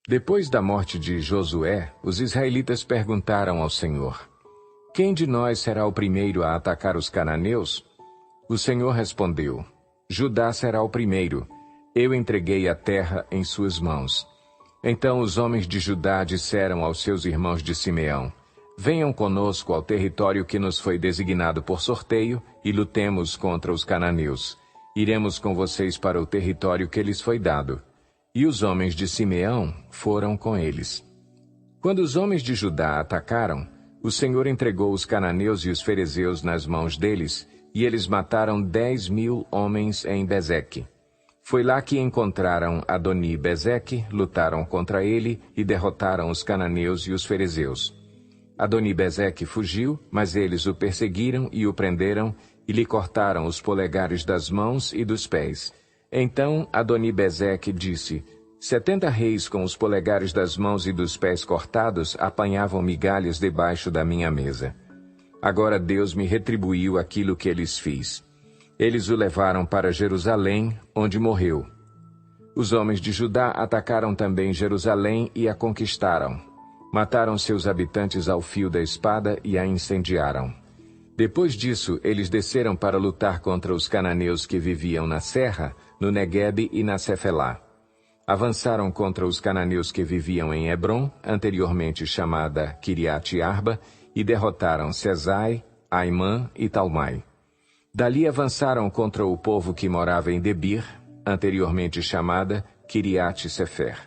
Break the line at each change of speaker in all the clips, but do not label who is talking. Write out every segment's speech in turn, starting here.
Depois da morte de Josué, os israelitas perguntaram ao Senhor: Quem de nós será o primeiro a atacar os cananeus? O Senhor respondeu: Judá será o primeiro. Eu entreguei a terra em suas mãos. Então os homens de Judá disseram aos seus irmãos de Simeão: Venham conosco ao território que nos foi designado por sorteio e lutemos contra os cananeus. Iremos com vocês para o território que lhes foi dado. E os homens de Simeão foram com eles. Quando os homens de Judá atacaram, o Senhor entregou os cananeus e os ferezeus nas mãos deles, e eles mataram 10.000 homens em Bezeque. Foi lá que encontraram Adoni-Bezeque, lutaram contra ele e derrotaram os cananeus e os ferezeus. Adoni-Bezeque fugiu, mas eles o perseguiram e o prenderam, e lhe cortaram os polegares das mãos e dos pés. Então Adoni-Bezeque disse: 70 reis com os polegares das mãos e dos pés cortados apanhavam migalhas debaixo da minha mesa. Agora Deus me retribuiu aquilo que lhes fiz. Eles o levaram para Jerusalém, onde morreu. Os homens de Judá atacaram também Jerusalém e a conquistaram. Mataram seus habitantes ao fio da espada e a incendiaram. Depois disso, eles desceram para lutar contra os cananeus que viviam na serra, no Neguebe e na Cefelá. Avançaram contra os cananeus que viviam em Hebrom, anteriormente chamada Quiriate-Arba, e derrotaram Sesai, Aimã e Talmai. Dali avançaram contra o povo que morava em Debir, anteriormente chamada Quiriate-Sefer.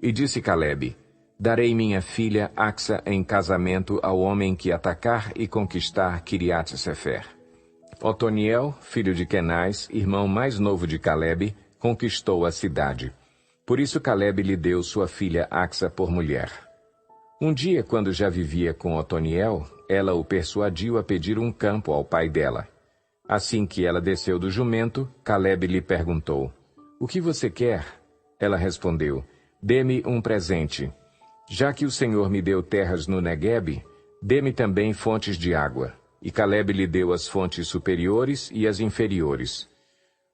E disse Calebe: Darei minha filha Axa em casamento ao homem que atacar e conquistar Quiriate-Sefer. Otoniel, filho de Kenaz, irmão mais novo de Calebe, conquistou a cidade. Por isso Calebe lhe deu sua filha Axa por mulher. Um dia, quando já vivia com Otoniel, ela o persuadiu a pedir um campo ao pai dela. Assim que ela desceu do jumento, Calebe lhe perguntou: O que você quer? Ela respondeu: Dê-me um presente. Já que o Senhor me deu terras no Neguebe, dê-me também fontes de água. E Calebe lhe deu as fontes superiores e as inferiores.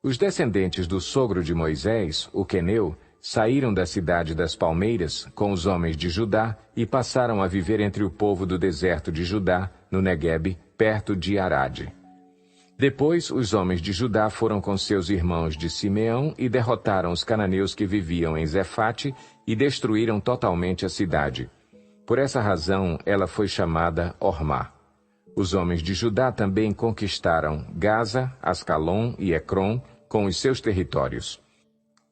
Os descendentes do sogro de Moisés, o Queneu, saíram da cidade das palmeiras com os homens de Judá e passaram a viver entre o povo do deserto de Judá, no Neguebe, perto de Arade. Depois, os homens de Judá foram com seus irmãos de Simeão e derrotaram os cananeus que viviam em Zefate e destruíram totalmente a cidade. Por essa razão, ela foi chamada Ormá. Os homens de Judá também conquistaram Gaza, Ascalon e Ecrom, com os seus territórios.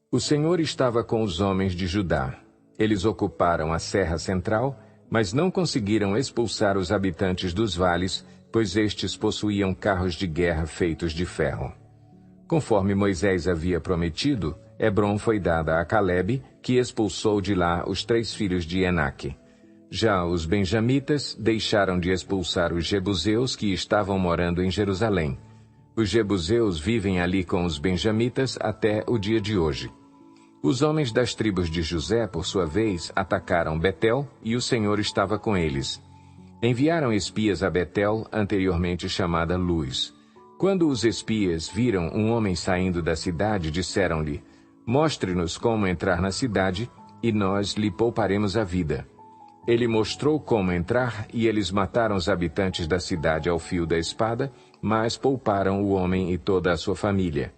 O Senhor estava com os homens de Judá. Eles ocuparam a Serra Central, mas não conseguiram expulsar os habitantes dos vales, pois estes possuíam carros de guerra feitos de ferro. Conforme Moisés havia prometido, Hebrom foi dada a Calebe, que expulsou de lá os 3 filhos de Enaque. Já os benjamitas deixaram de expulsar os jebuseus que estavam morando em Jerusalém. Os jebuseus vivem ali com os benjamitas até o dia de hoje. Os homens das tribos de José, por sua vez, atacaram Betel, e o Senhor estava com eles. Enviaram espias a Betel, anteriormente chamada Luz. Quando os espias viram um homem saindo da cidade, disseram-lhe: Mostre-nos como entrar na cidade, e nós lhe pouparemos a vida. Ele mostrou como entrar, e eles mataram os habitantes da cidade ao fio da espada, mas pouparam o homem e toda a sua família.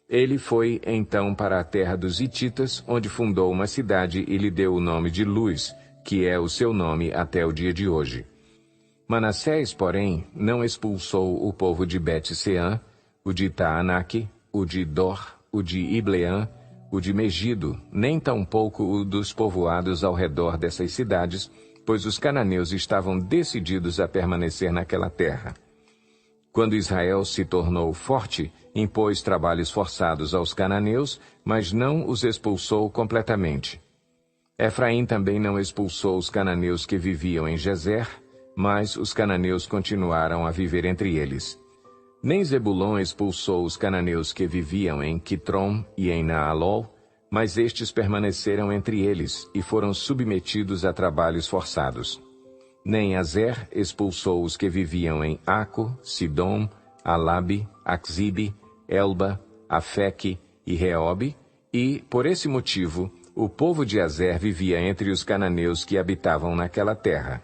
Ele foi, então, para a terra dos Hititas, onde fundou uma cidade e lhe deu o nome de Luz, que é o seu nome até o dia de hoje. Manassés, porém, não expulsou o povo de Bet-Seã, o de Taanaque, o de Dor, o de Ibleã, o de Megido, nem tampouco o dos povoados ao redor dessas cidades, pois os cananeus estavam decididos a permanecer naquela terra. Quando Israel se tornou forte, impôs trabalhos forçados aos cananeus, mas não os expulsou completamente. Efraim também não expulsou os cananeus que viviam em Gezer, mas os cananeus continuaram a viver entre eles. Nem Zebulon expulsou os cananeus que viviam em Quitrom e em Naalol, mas estes permaneceram entre eles e foram submetidos a trabalhos forçados. Nem Azer expulsou os que viviam em Aco, Sidom, Alabe, Axibe, Elba, Afeque e Reobe, e, por esse motivo, o povo de Azer vivia entre os cananeus que habitavam naquela terra.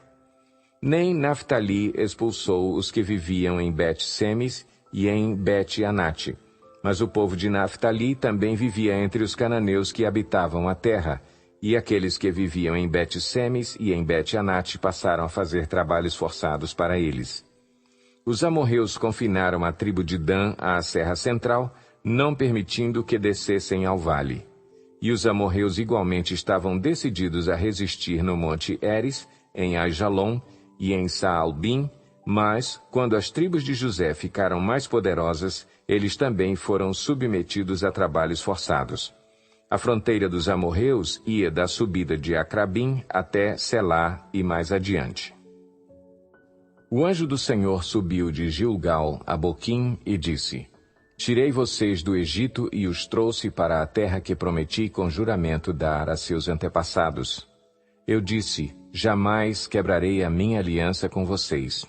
Nem Naftali expulsou os que viviam em Bet-Semes e em Bet-Anate, mas o povo de Naftali também vivia entre os cananeus que habitavam a terra, e aqueles que viviam em Bet-Semes e em Bet-Anate passaram a fazer trabalhos forçados para eles. Os amorreus confinaram a tribo de Dan à serra central, não permitindo que descessem ao vale. E os amorreus igualmente estavam decididos a resistir no monte Eres, em Aijalon e em Saalbim, mas, quando as tribos de José ficaram mais poderosas, eles também foram submetidos a trabalhos forçados. A fronteira dos amorreus ia da subida de Acrabim até Selá e mais adiante. O anjo do Senhor subiu de Gilgal a Boquim e disse: Tirei vocês do Egito e os trouxe para a terra que prometi com juramento dar a seus antepassados. Eu disse: Jamais quebrarei a minha aliança com vocês.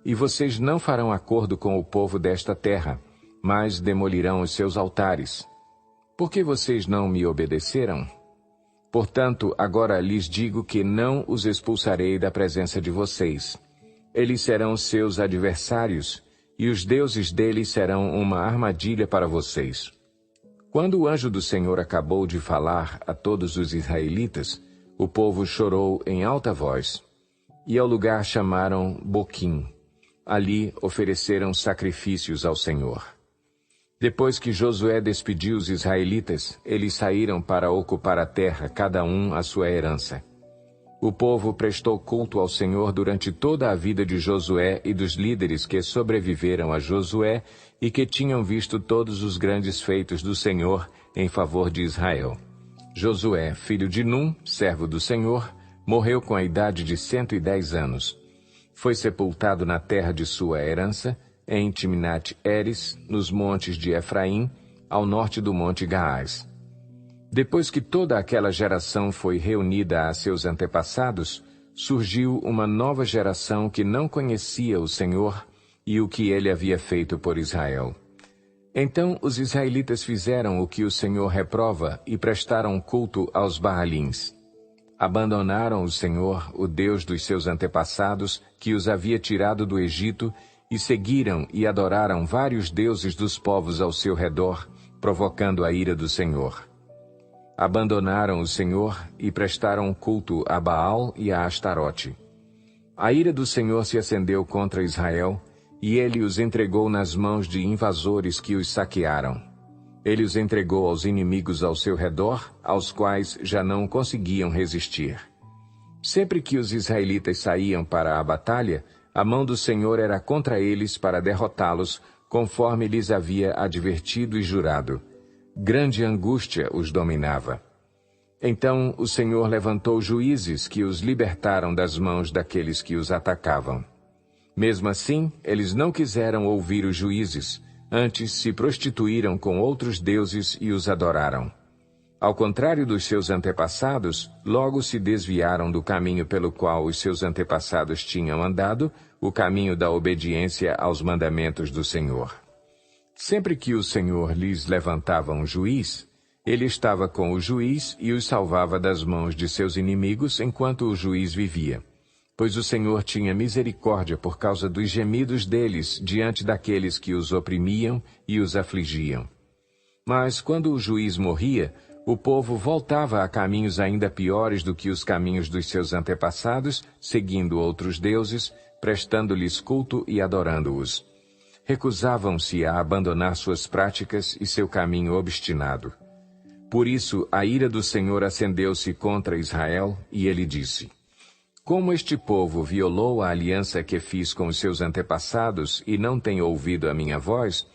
E vocês não farão acordo com o povo desta terra, mas demolirão os seus altares. Por que vocês não me obedeceram? Portanto, agora lhes digo que não os expulsarei da presença de vocês. Eles serão seus adversários, e os deuses deles serão uma armadilha para vocês. Quando o anjo do Senhor acabou de falar a todos os israelitas, o povo chorou em alta voz. E ao lugar chamaram Boquim. Ali ofereceram sacrifícios ao Senhor. Depois que Josué despediu os israelitas, eles saíram para ocupar a terra, cada um a sua herança. O povo prestou culto ao Senhor durante toda a vida de Josué e dos líderes que sobreviveram a Josué e que tinham visto todos os grandes feitos do Senhor em favor de Israel. Josué, filho de Num, servo do Senhor, morreu com a idade de 110 anos. Foi sepultado na terra de sua herança, em Timnat-Eres, nos montes de Efraim, ao norte do monte Gaás. Depois que toda aquela geração foi reunida a seus antepassados, surgiu uma nova geração que não conhecia o Senhor e o que ele havia feito por Israel. Então os israelitas fizeram o que o Senhor reprova e prestaram culto aos Baalins. Abandonaram o Senhor, o Deus dos seus antepassados, que os havia tirado do Egito, e seguiram e adoraram vários deuses dos povos ao seu redor, provocando a ira do Senhor. Abandonaram o Senhor e prestaram culto a Baal e a Astarote. A ira do Senhor se acendeu contra Israel, e ele os entregou nas mãos de invasores que os saquearam. Ele os entregou aos inimigos ao seu redor, aos quais já não conseguiam resistir. Sempre que os israelitas saíam para a batalha, a mão do Senhor era contra eles para derrotá-los, conforme lhes havia advertido e jurado. Grande angústia os dominava. Então o Senhor levantou juízes que os libertaram das mãos daqueles que os atacavam. Mesmo assim, eles não quiseram ouvir os juízes, antes se prostituíram com outros deuses e os adoraram. Ao contrário dos seus antepassados, logo se desviaram do caminho pelo qual os seus antepassados tinham andado, o caminho da obediência aos mandamentos do Senhor. Sempre que o Senhor lhes levantava um juiz, ele estava com o juiz e os salvava das mãos de seus inimigos enquanto o juiz vivia. Pois o Senhor tinha misericórdia por causa dos gemidos deles diante daqueles que os oprimiam e os afligiam. Mas quando o juiz morria, o povo voltava a caminhos ainda piores do que os caminhos dos seus antepassados, seguindo outros deuses, prestando-lhes culto e adorando-os. Recusavam-se a abandonar suas práticas e seu caminho obstinado. Por isso a ira do Senhor acendeu-se contra Israel, e ele disse: Como este povo violou a aliança que fiz com os seus antepassados e não tem ouvido a minha voz,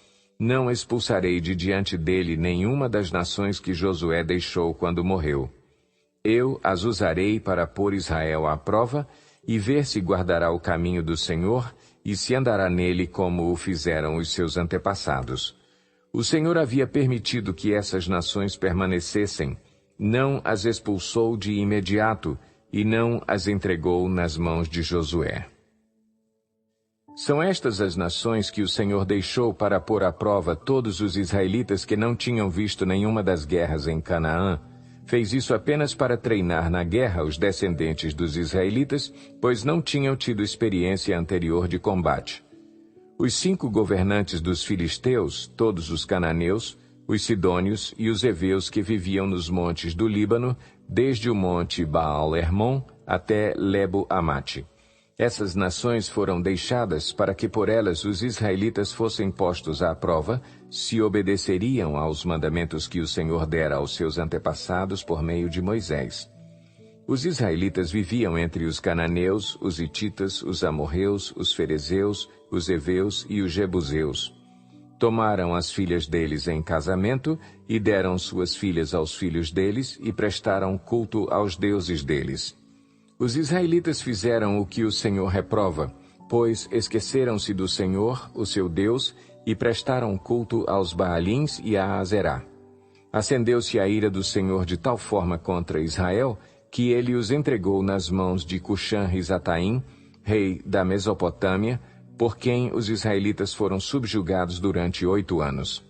não expulsarei de diante dele nenhuma das nações que Josué deixou quando morreu. Eu as usarei para pôr Israel à prova e ver se guardará o caminho do Senhor e se andará nele como o fizeram os seus antepassados. O Senhor havia permitido que essas nações permanecessem, não as expulsou de imediato, e não as entregou nas mãos de Josué. São estas as nações que o Senhor deixou para pôr à prova todos os israelitas que não tinham visto nenhuma das guerras em Canaã, fez isso apenas para treinar na guerra os descendentes dos israelitas, pois não tinham tido experiência anterior de combate. Os 5 governantes dos filisteus, todos os cananeus, os sidônios e os heveus que viviam nos montes do Líbano, desde o monte Baal-Hermon até Lebo-Amate. Essas nações foram deixadas para que por elas os israelitas fossem postos à prova, se obedeceriam aos mandamentos que o Senhor dera aos seus antepassados por meio de Moisés. Os israelitas viviam entre os cananeus, os hititas, os amorreus, os ferezeus, os heveus e os jebuseus. Tomaram as filhas deles em casamento e deram suas filhas aos filhos deles e prestaram culto aos deuses deles. Os israelitas fizeram o que o Senhor reprova, pois esqueceram-se do Senhor, o seu Deus, e prestaram culto aos Baalins e a Azerá. Acendeu-se a ira do Senhor de tal forma contra Israel, que ele os entregou nas mãos de Cuxã-Risataim, rei da Mesopotâmia, por quem os israelitas foram subjugados durante 8 anos.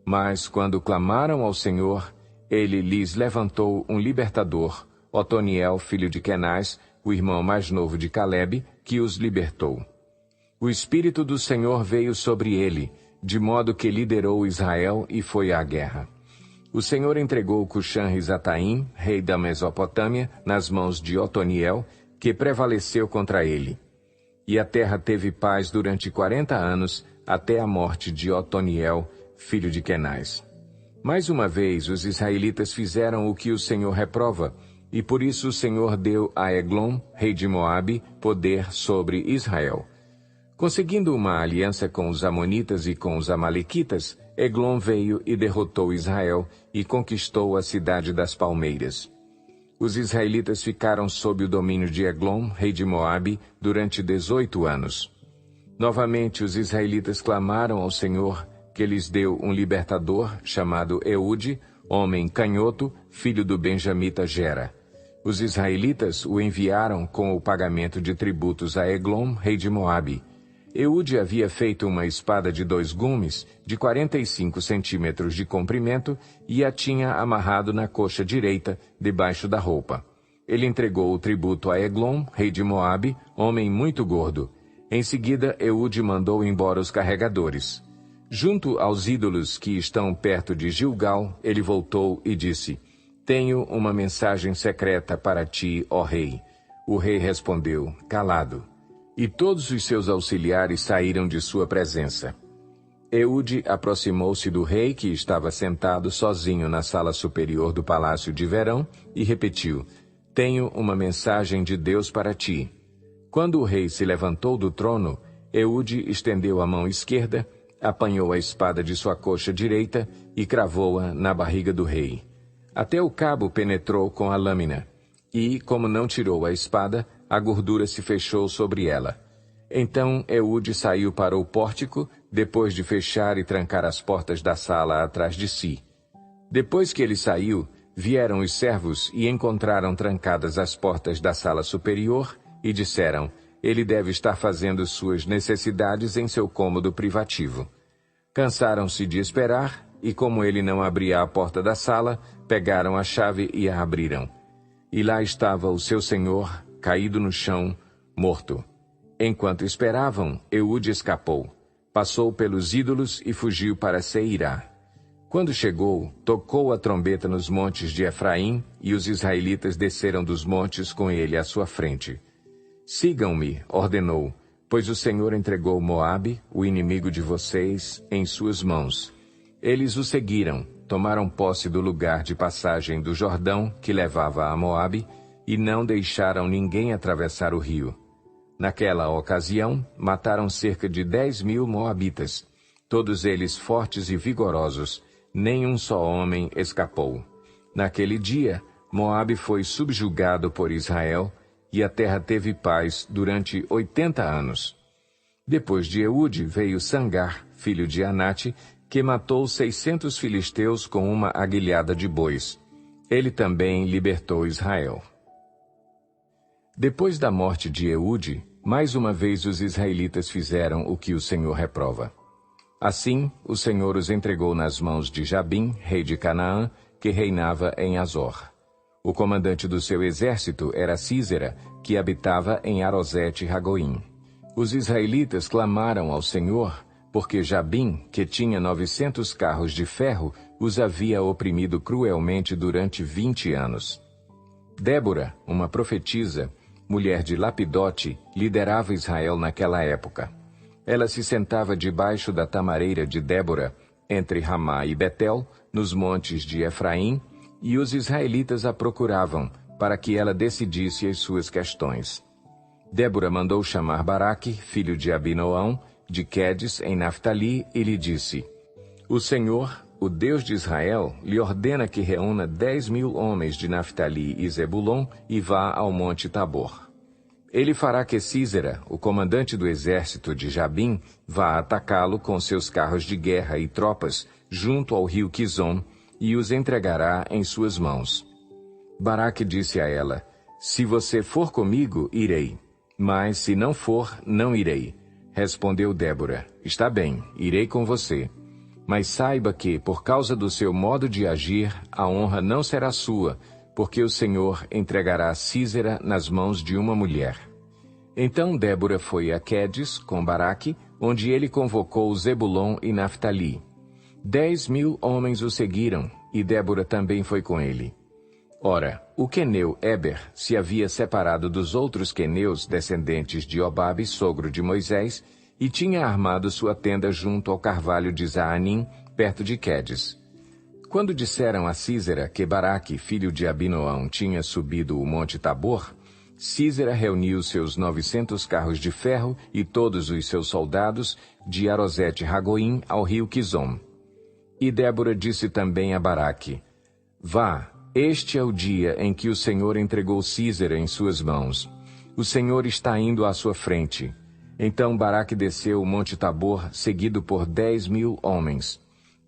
Mas, quando clamaram ao Senhor, ele lhes levantou um libertador, Otoniel, filho de Kenaz, o irmão mais novo de Calebe, que os libertou. O Espírito do Senhor veio sobre ele, de modo que liderou Israel e foi à guerra. O Senhor entregou Cuxã-Risataim, rei da Mesopotâmia, nas mãos de Otoniel, que prevaleceu contra ele. E a terra teve paz durante 40 anos, até a morte de Otoniel, filho de Kenaz. Mais uma vez os israelitas fizeram o que o Senhor reprova, e por isso o Senhor deu a Eglon, rei de Moabe, poder sobre Israel. Conseguindo uma aliança com os amonitas e com os amalequitas, Eglon veio e derrotou Israel e conquistou a cidade das palmeiras. Os israelitas ficaram sob o domínio de Eglon, rei de Moabe, durante 18 anos. Novamente os israelitas clamaram ao Senhor, que lhes deu um libertador chamado Eude, homem canhoto, filho do benjamita Gera. Os israelitas o enviaram com o pagamento de tributos a Eglon, rei de Moabe. Eude havia feito uma espada de 2 gumes, de 45 centímetros de comprimento, e a tinha amarrado na coxa direita, debaixo da roupa. Ele entregou o tributo a Eglon, rei de Moabe, homem muito gordo. Em seguida, Eude mandou embora os carregadores. Junto aos ídolos que estão perto de Gilgal, ele voltou e disse: "Tenho uma mensagem secreta para ti, ó rei." O rei respondeu: "Calado." E todos os seus auxiliares saíram de sua presença. Eude aproximou-se do rei, que estava sentado sozinho na sala superior do palácio de verão, e repetiu: "Tenho uma mensagem de Deus para ti." Quando o rei se levantou do trono, Eude estendeu a mão esquerda, apanhou a espada de sua coxa direita e cravou-a na barriga do rei. Até o cabo penetrou com a lâmina, e, como não tirou a espada, a gordura se fechou sobre ela. Então Eude saiu para o pórtico, depois de fechar e trancar as portas da sala atrás de si. Depois que ele saiu, vieram os servos e encontraram trancadas as portas da sala superior e disseram: "Ele deve estar fazendo suas necessidades em seu cômodo privativo." Cansaram-se de esperar e, como ele não abria a porta da sala, pegaram a chave e a abriram. E lá estava o seu senhor, caído no chão, morto. Enquanto esperavam, Eude escapou. Passou pelos ídolos e fugiu para Seirá. Quando chegou, tocou a trombeta nos montes de Efraim, e os israelitas desceram dos montes com ele à sua frente. "Sigam-me", ordenou, "pois o Senhor entregou Moabe, o inimigo de vocês, em suas mãos." Eles o seguiram, tomaram posse do lugar de passagem do Jordão, que levava a Moabe, e não deixaram ninguém atravessar o rio. Naquela ocasião, mataram cerca de 10.000 moabitas, todos eles fortes e vigorosos, nem um só homem escapou. Naquele dia, Moabe foi subjugado por Israel, e a terra teve paz durante 80 anos. Depois de Eude veio Sangar, filho de Anate, que matou 600 filisteus com uma aguilhada de bois. Ele também libertou Israel. Depois da morte de Eude, mais uma vez os israelitas fizeram o que o Senhor reprova. Assim, o Senhor os entregou nas mãos de Jabim, rei de Canaã, que reinava em Azor. O comandante do seu exército era Sísera, que habitava em Arosete-Ragoim. Os israelitas clamaram ao Senhor, porque Jabim, que tinha 900 carros de ferro, os havia oprimido cruelmente durante 20 anos. Débora, uma profetisa, mulher de Lapidote, liderava Israel naquela época. Ela se sentava debaixo da tamareira de Débora, entre Ramá e Betel, nos montes de Efraim, e os israelitas a procuravam, para que ela decidisse as suas questões. Débora mandou chamar Baraque, filho de Abinoão, de Quedes, em Naftali, e lhe disse: O Senhor, o Deus de Israel, lhe ordena que reúna 10.000 homens de Naftali e Zebulon e vá ao monte Tabor. Ele fará que Sísera, o comandante do exército de Jabim, vá atacá-lo com seus carros de guerra e tropas, junto ao rio Quizon, e os entregará em suas mãos. Baraque disse a ela: Se você for comigo, irei. Mas se não for, não irei. Respondeu Débora: Está bem, irei com você. Mas saiba que, por causa do seu modo de agir, a honra não será sua, porque o Senhor entregará Sísera nas mãos de uma mulher. Então Débora foi a Quedes, com Baraque, onde ele convocou Zebulon e Naftali. 10.000 homens o seguiram, e Débora também foi com ele. Ora, o queneu Éber se havia separado dos outros queneus descendentes de Obabe, sogro de Moisés, e tinha armado sua tenda junto ao carvalho de Zaanim, perto de Quedes. Quando disseram a Sísera que Baraque, filho de Abinoão, tinha subido o monte Tabor, Sísera reuniu seus 900 carros de ferro e todos os seus soldados de Arosete-Ragoim ao rio Quizon. E Débora disse também a Baraque: Vá, este é o dia em que o Senhor entregou Sísera em suas mãos. O Senhor está indo à sua frente. Então Baraque desceu o monte Tabor, seguido por 10.000 homens.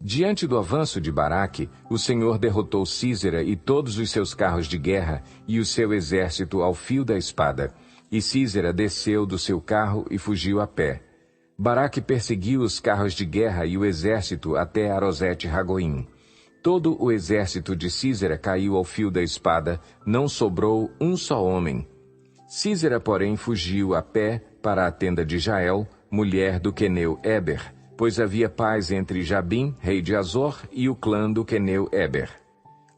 Diante do avanço de Baraque, o Senhor derrotou Sísera e todos os seus carros de guerra e o seu exército ao fio da espada. E Sísera desceu do seu carro e fugiu a pé. Baraque perseguiu os carros de guerra e o exército até Arosete-Ragoim. Todo o exército de Sísera caiu ao fio da espada, não sobrou um só homem. Sísera, porém, fugiu a pé para a tenda de Jael, mulher do queneu Éber, pois havia paz entre Jabim, rei de Azor, e o clã do queneu Éber.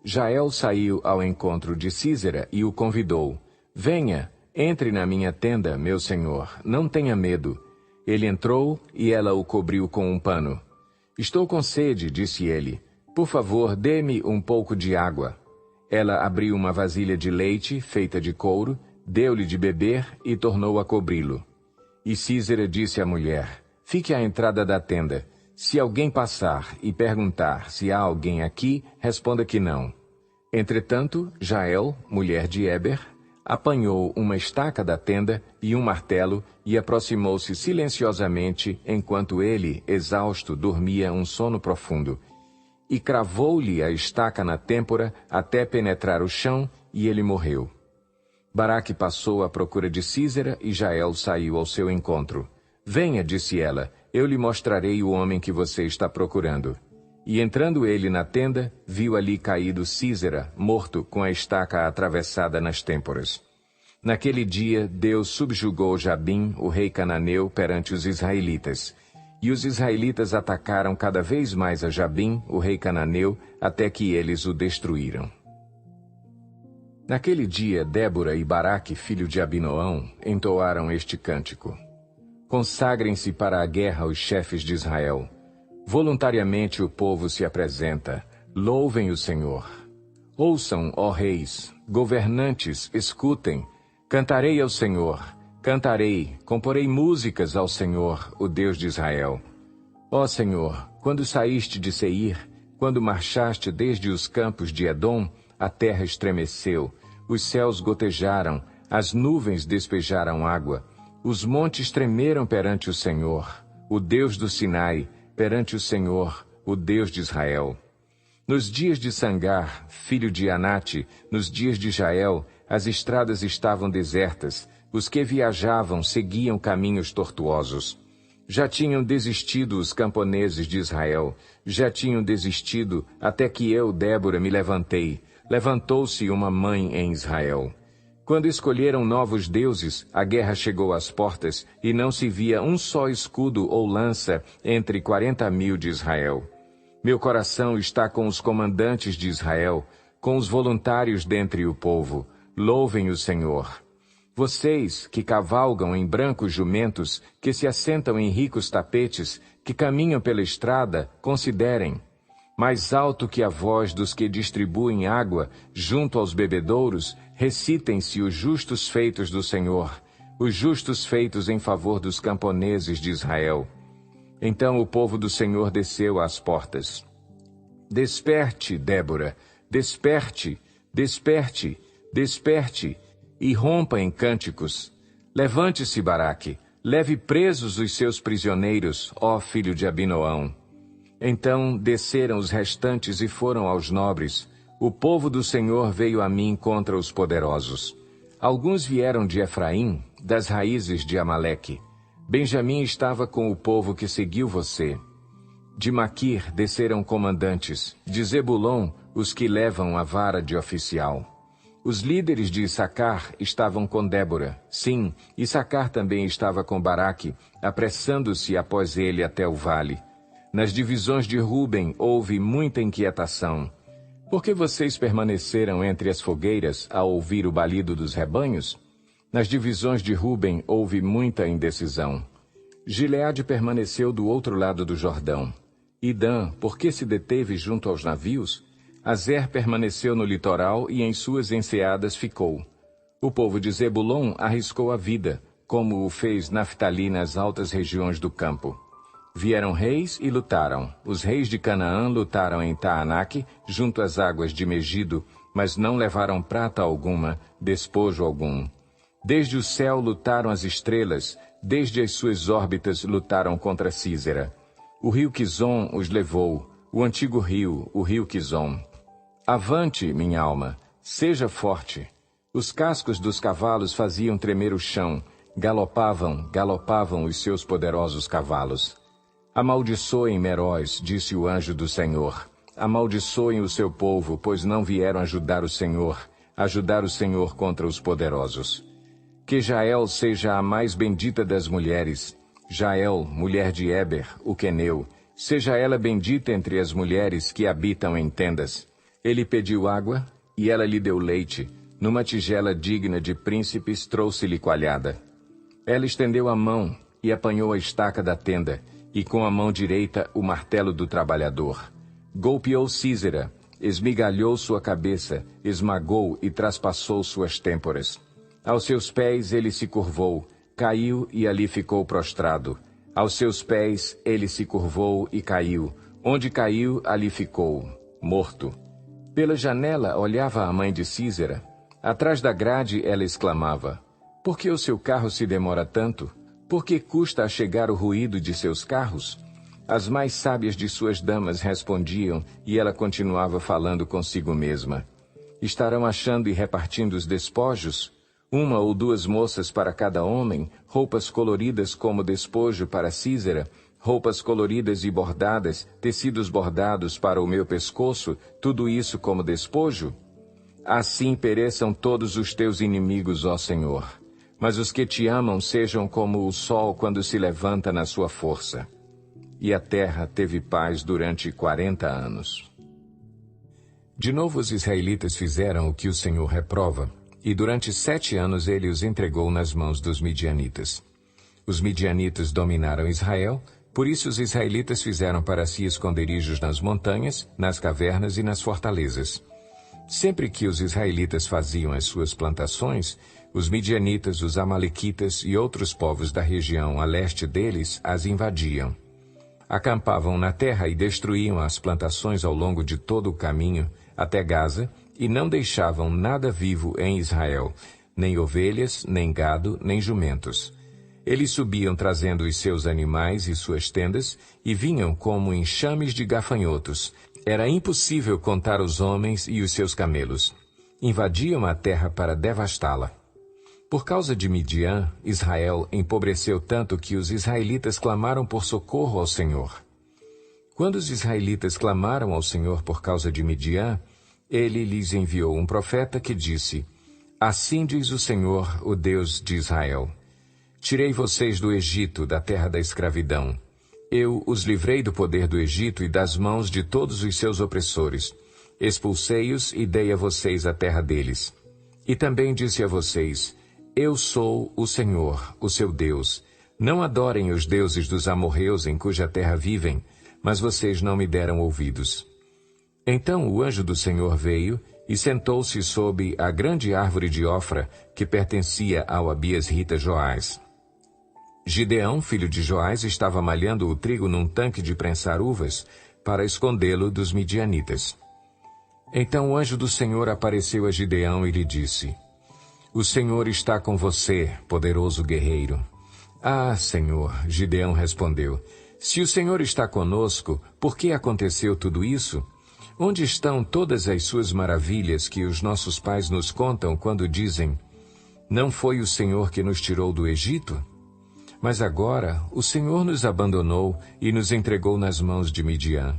Jael saiu ao encontro de Sísera e o convidou: Venha, entre na minha tenda, meu senhor, não tenha medo. Ele entrou e ela o cobriu com um pano. Estou com sede, disse ele. Por favor, dê-me um pouco de água. Ela abriu uma vasilha de leite, feita de couro, deu-lhe de beber e tornou a cobri-lo. E Sísera disse à mulher: Fique à entrada da tenda. Se alguém passar e perguntar se há alguém aqui, responda que não. Entretanto, Jael, mulher de Éber, apanhou uma estaca da tenda e um martelo e aproximou-se silenciosamente enquanto ele, exausto, dormia um sono profundo. E cravou-lhe a estaca na têmpora até penetrar o chão, e ele morreu. Baraque passou à procura de Sísera e Jael saiu ao seu encontro. Venha, disse ela, eu lhe mostrarei o homem que você está procurando. E entrando ele na tenda, viu ali caído Sísera, morto, com a estaca atravessada nas têmporas. Naquele dia, Deus subjugou Jabim, o rei cananeu, perante os israelitas. E os israelitas atacaram cada vez mais a Jabim, o rei cananeu, até que eles o destruíram. Naquele dia, Débora e Baraque, filho de Abinoão, entoaram este cântico. Consagrem-se para a guerra os chefes de Israel. Voluntariamente o povo se apresenta. Louvem o Senhor. Ouçam, ó reis, governantes, escutem. Cantarei ao Senhor. Cantarei, comporei músicas ao Senhor, o Deus de Israel. Ó Senhor, quando saíste de Seir, quando marchaste desde os campos de Edom, a terra estremeceu, os céus gotejaram, as nuvens despejaram água, os montes tremeram perante o Senhor, o Deus do Sinai, perante o Senhor, o Deus de Israel. Nos dias de Sangar, filho de Anate, nos dias de Jael, as estradas estavam desertas, os que viajavam seguiam caminhos tortuosos. Já tinham desistido os camponeses de Israel, já tinham desistido até que eu, Débora, me levantei. Levantou-se uma mãe em Israel. Quando escolheram novos deuses, a guerra chegou às portas e não se via um só escudo ou lança entre 40.000 de Israel. Meu coração está com os comandantes de Israel, com os voluntários dentre o povo. Louvem o Senhor. Vocês, que cavalgam em brancos jumentos, que se assentam em ricos tapetes, que caminham pela estrada, considerem. Mais alto que a voz dos que distribuem água junto aos bebedouros, recitem-se os justos feitos do Senhor, os justos feitos em favor dos camponeses de Israel. Então o povo do Senhor desceu às portas. Desperte, Débora, desperte, desperte, desperte, e rompa em cânticos. Levante-se, Baraque, leve presos os seus prisioneiros, ó filho de Abinoão. Então desceram os restantes e foram aos nobres. O povo do Senhor veio a mim contra os poderosos. Alguns vieram de Efraim, das raízes de Amaleque. Benjamim estava com o povo que seguiu você. De Maquir desceram comandantes, de Zebulon os que levam a vara de oficial. Os líderes de Issacar estavam com Débora. Sim, Issacar também estava com Baraque, apressando-se após ele até o vale. Nas divisões de Ruben houve muita inquietação. Por que vocês permaneceram entre as fogueiras ao ouvir o balido dos rebanhos? Nas divisões de Ruben houve muita indecisão. Gileade permaneceu do outro lado do Jordão. E Dan, por que se deteve junto aos navios? Azer permaneceu no litoral e em suas enseadas ficou. O povo de Zebulon arriscou a vida, como o fez Naftali nas altas regiões do campo. Vieram reis e lutaram. Os reis de Canaã lutaram em Taanaque, junto às águas de Megido, mas não levaram prata alguma, despojo algum. Desde o céu lutaram as estrelas, desde as suas órbitas lutaram contra Císera. O rio Quizon os levou, o antigo rio, o rio Quizon. Avante, minha alma, seja forte. Os cascos dos cavalos faziam tremer o chão, galopavam, galopavam os seus poderosos cavalos. Amaldiçoem Meróis, disse o anjo do Senhor. Amaldiçoem o seu povo, pois não vieram ajudar o Senhor contra os poderosos. Que Jael seja a mais bendita das mulheres. Jael, mulher de Éber, o queneu, seja ela bendita entre as mulheres que habitam em tendas. Ele pediu água, e ela lhe deu leite. Numa tigela digna de príncipes trouxe-lhe coalhada. Ela estendeu a mão e apanhou a estaca da tenda, e com a mão direita o martelo do trabalhador. Golpeou Císera, esmigalhou sua cabeça, esmagou e traspassou suas têmporas. Aos seus pés ele se curvou, caiu e ali ficou prostrado. Aos seus pés ele se curvou e caiu. Onde caiu, ali ficou, morto. Pela janela olhava a mãe de Císera. Atrás da grade ela exclamava: Por que o seu carro se demora tanto? Por que custa a chegar o ruído de seus carros? As mais sábias de suas damas respondiam, e ela continuava falando consigo mesma. Estarão achando e repartindo os despojos? 1 ou 2 moças para cada homem, roupas coloridas como despojo para Císera, roupas coloridas e bordadas, tecidos bordados para o meu pescoço, tudo isso como despojo? Assim pereçam todos os teus inimigos, ó Senhor. Mas os que te amam sejam como o sol quando se levanta na sua força. E a terra teve paz durante 40 anos. De novo os israelitas fizeram o que o Senhor reprova, e durante 7 anos ele os entregou nas mãos dos midianitas. Os midianitas dominaram Israel, por isso os israelitas fizeram para si esconderijos nas montanhas, nas cavernas e nas fortalezas. Sempre que os israelitas faziam as suas plantações, os midianitas, os amalequitas e outros povos da região a leste deles as invadiam. Acampavam na terra e destruíam as plantações ao longo de todo o caminho, até Gaza, e não deixavam nada vivo em Israel, nem ovelhas, nem gado, nem jumentos. Eles subiam trazendo os seus animais e suas tendas, e vinham como enxames de gafanhotos. Era impossível contar os homens e os seus camelos. Invadiam a terra para devastá-la. Por causa de Midian, Israel empobreceu tanto que os israelitas clamaram por socorro ao Senhor. Quando os israelitas clamaram ao Senhor por causa de Midian, ele lhes enviou um profeta que disse: Assim diz o Senhor, o Deus de Israel: Tirei vocês do Egito, da terra da escravidão. Eu os livrei do poder do Egito e das mãos de todos os seus opressores. Expulsei-os e dei a vocês a terra deles. E também disse a vocês: Eu sou o Senhor, o seu Deus. Não adorem os deuses dos amorreus em cuja terra vivem, mas vocês não me deram ouvidos. Então o anjo do Senhor veio e sentou-se sob a grande árvore de Ofra, que pertencia ao abiesrita Joás. Gideão, filho de Joás, estava malhando o trigo num tanque de prensar uvas, para escondê-lo dos midianitas. Então o anjo do Senhor apareceu a Gideão e lhe disse: O Senhor está com você, poderoso guerreiro. Ah, Senhor, Gideão respondeu, se o Senhor está conosco, por que aconteceu tudo isso? Onde estão todas as suas maravilhas que os nossos pais nos contam quando dizem: Não foi o Senhor que nos tirou do Egito? Mas agora o Senhor nos abandonou e nos entregou nas mãos de Midian.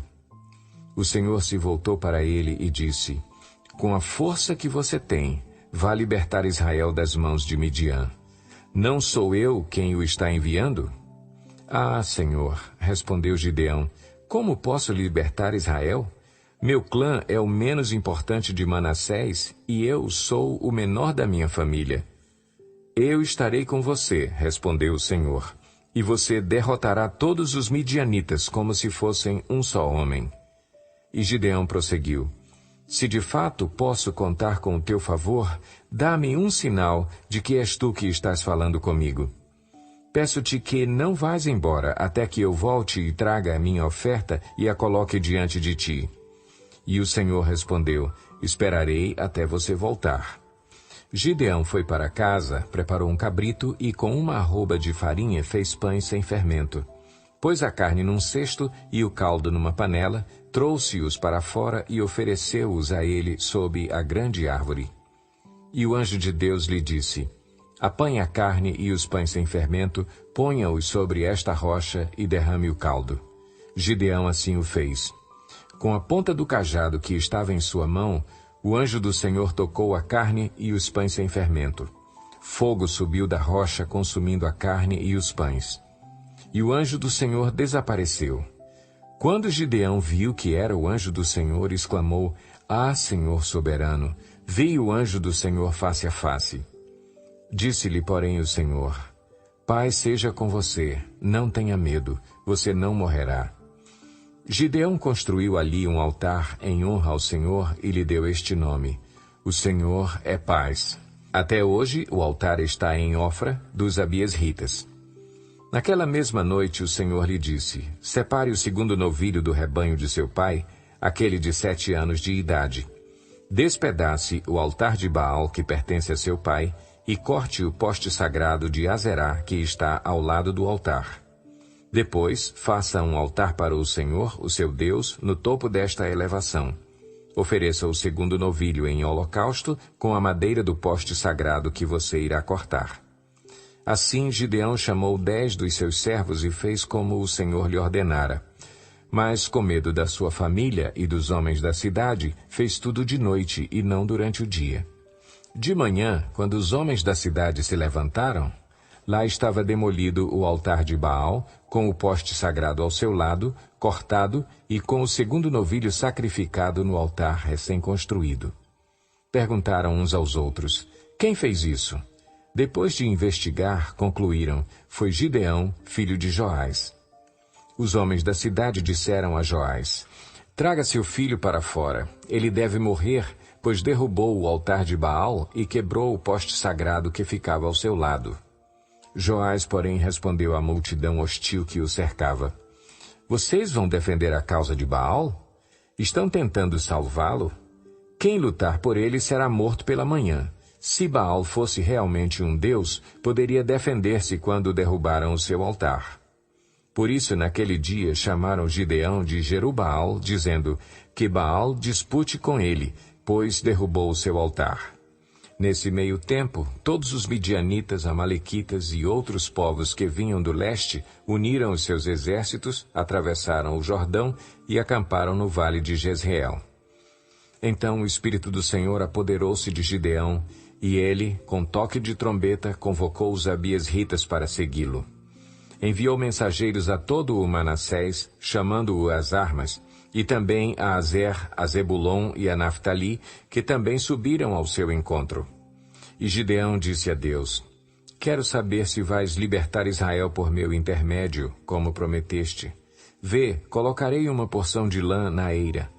O Senhor se voltou para ele e disse: Com a força que você tem, vá libertar Israel das mãos de Midian. Não sou eu quem o está enviando? Ah, Senhor, respondeu Gideão, como posso libertar Israel? Meu clã é o menos importante de Manassés e eu sou o menor da minha família. Eu estarei com você, respondeu o Senhor, e você derrotará todos os midianitas como se fossem um só homem. E Gideão prosseguiu: Se de fato posso contar com o teu favor, dá-me um sinal de que és tu que estás falando comigo. Peço-te que não vás embora até que eu volte e traga a minha oferta e a coloque diante de ti. E o Senhor respondeu: Esperarei até você voltar. Gideão foi para casa, preparou um cabrito e com uma arroba de farinha fez pães sem fermento. Pôs a carne num cesto e o caldo numa panela, trouxe-os para fora e ofereceu-os a ele sob a grande árvore. E o anjo de Deus lhe disse: Apanhe a carne e os pães sem fermento, ponha-os sobre esta rocha e derrame o caldo. Gideão assim o fez. Com a ponta do cajado que estava em sua mão, o anjo do Senhor tocou a carne e os pães sem fermento. Fogo subiu da rocha, consumindo a carne e os pães. E o anjo do Senhor desapareceu. Quando Gideão viu que era o anjo do Senhor, exclamou: Ah, Senhor soberano, vi o anjo do Senhor face a face. Disse-lhe, porém, o Senhor: Paz seja com você, não tenha medo, você não morrerá. Gideão construiu ali um altar em honra ao Senhor e lhe deu este nome: O Senhor é paz. Até hoje o altar está em Ofra dos abiesritas. Naquela mesma noite o Senhor lhe disse: Separe o segundo novilho do rebanho de seu pai, aquele de 7 anos de idade. Despedace o altar de Baal que pertence a seu pai e corte o poste sagrado de Azerá que está ao lado do altar. Depois, faça um altar para o Senhor, o seu Deus, no topo desta elevação. Ofereça o segundo novilho em holocausto com a madeira do poste sagrado que você irá cortar. Assim Gideão chamou 10 dos seus servos e fez como o Senhor lhe ordenara. Mas, com medo da sua família e dos homens da cidade, fez tudo de noite e não durante o dia. De manhã, quando os homens da cidade se levantaram, lá estava demolido o altar de Baal, com o poste sagrado ao seu lado, cortado, e com o segundo novilho sacrificado no altar recém-construído. Perguntaram uns aos outros: Quem fez isso? Depois de investigar, concluíram: Foi Gideão, filho de Joás. Os homens da cidade disseram a Joás: Traga seu filho para fora, ele deve morrer, pois derrubou o altar de Baal e quebrou o poste sagrado que ficava ao seu lado. Joás, porém, respondeu à multidão hostil que o cercava: Vocês vão defender a causa de Baal? Estão tentando salvá-lo? Quem lutar por ele será morto pela manhã. Se Baal fosse realmente um deus, poderia defender-se quando derrubaram o seu altar. Por isso, naquele dia, chamaram Gideão de Jerubaal, dizendo: Que Baal dispute com ele, pois derrubou o seu altar. Nesse meio tempo, todos os midianitas, amalequitas e outros povos que vinham do leste uniram os seus exércitos, atravessaram o Jordão e acamparam no vale de Jezreel. Então o Espírito do Senhor apoderou-se de Gideão, e ele, com toque de trombeta, convocou os abiesritas para segui-lo. Enviou mensageiros a todo o Manassés, chamando-o às armas, e também a Azer, a Zebulon e a Naftali, que também subiram ao seu encontro. E Gideão disse a Deus: Quero saber se vais libertar Israel por meu intermédio, como prometeste. Vê, colocarei uma porção de lã na eira.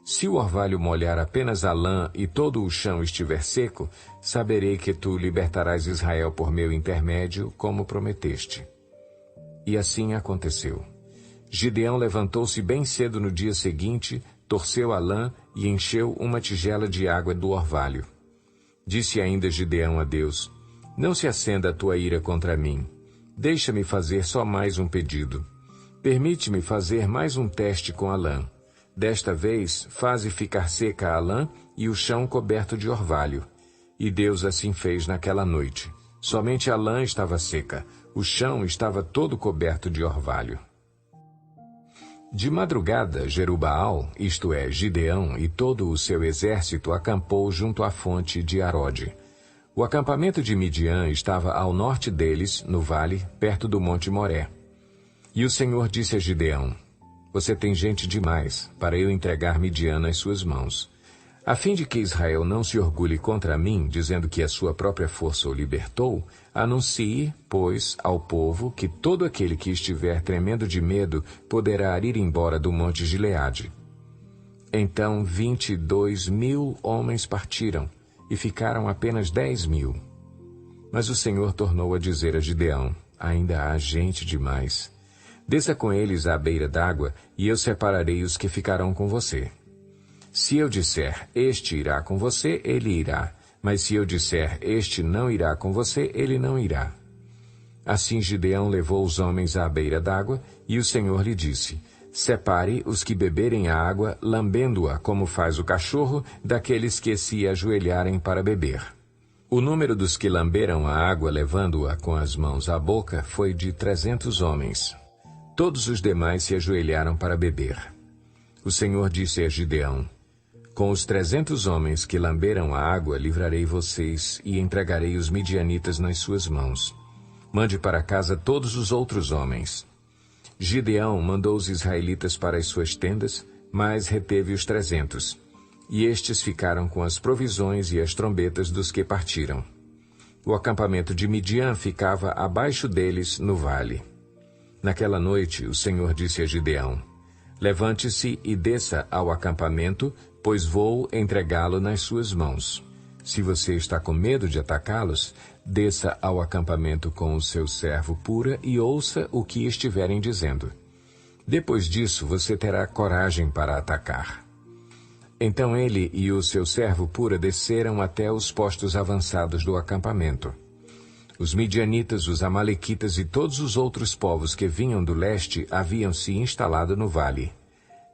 Se o orvalho molhar apenas a lã e todo o chão estiver seco, saberei que tu libertarás Israel por meu intermédio, como prometeste. E assim aconteceu. Gideão levantou-se bem cedo no dia seguinte, torceu a lã e encheu uma tigela de água do orvalho. Disse ainda Gideão a Deus: Não se acenda a tua ira contra mim. Deixa-me fazer só mais um pedido. Permite-me fazer mais um teste com a lã. Desta vez, faze ficar seca a lã e o chão coberto de orvalho. E Deus assim fez naquela noite. Somente a lã estava seca, o chão estava todo coberto de orvalho. De madrugada, Jerubaal, isto é, Gideão, e todo o seu exército acampou junto à fonte de Arode. O acampamento de Midian estava ao norte deles, no vale, perto do monte Moré. E o Senhor disse a Gideão: Você tem gente demais para eu entregar Midian nas suas mãos. A fim de que Israel não se orgulhe contra mim, dizendo que a sua própria força o libertou, anuncie, pois, ao povo que todo aquele que estiver tremendo de medo poderá ir embora do monte Gileade. Então 22.000 homens partiram, e ficaram apenas 10.000. Mas o Senhor tornou a dizer a Gideão: Ainda há gente demais. Desça com eles à beira d'água, e eu separarei os que ficarão com você. Se eu disser, este irá com você, ele irá. Mas se eu disser, este não irá com você, ele não irá. Assim Gideão levou os homens à beira d'água, e o Senhor lhe disse: Separe os que beberem a água, lambendo-a como faz o cachorro, daqueles que se ajoelharem para beber. O número dos que lamberam a água, levando-a com as mãos à boca, foi de 300 homens. Todos os demais se ajoelharam para beber. O Senhor disse a Gideão: Com os 300 homens que lamberam a água, livrarei vocês e entregarei os midianitas nas suas mãos. Mande para casa todos os outros homens. Gideão mandou os israelitas para as suas tendas, mas reteve os 300. E estes ficaram com as provisões e as trombetas dos que partiram. O acampamento de Midian ficava abaixo deles no vale. Naquela noite, o Senhor disse a Gideão: Levante-se e desça ao acampamento, pois vou entregá-lo nas suas mãos. Se você está com medo de atacá-los, desça ao acampamento com o seu servo Pura e ouça o que estiverem dizendo. Depois disso, você terá coragem para atacar. Então ele e o seu servo Pura desceram até os postos avançados do acampamento. Os midianitas, os amalequitas e todos os outros povos que vinham do leste haviam se instalado no vale.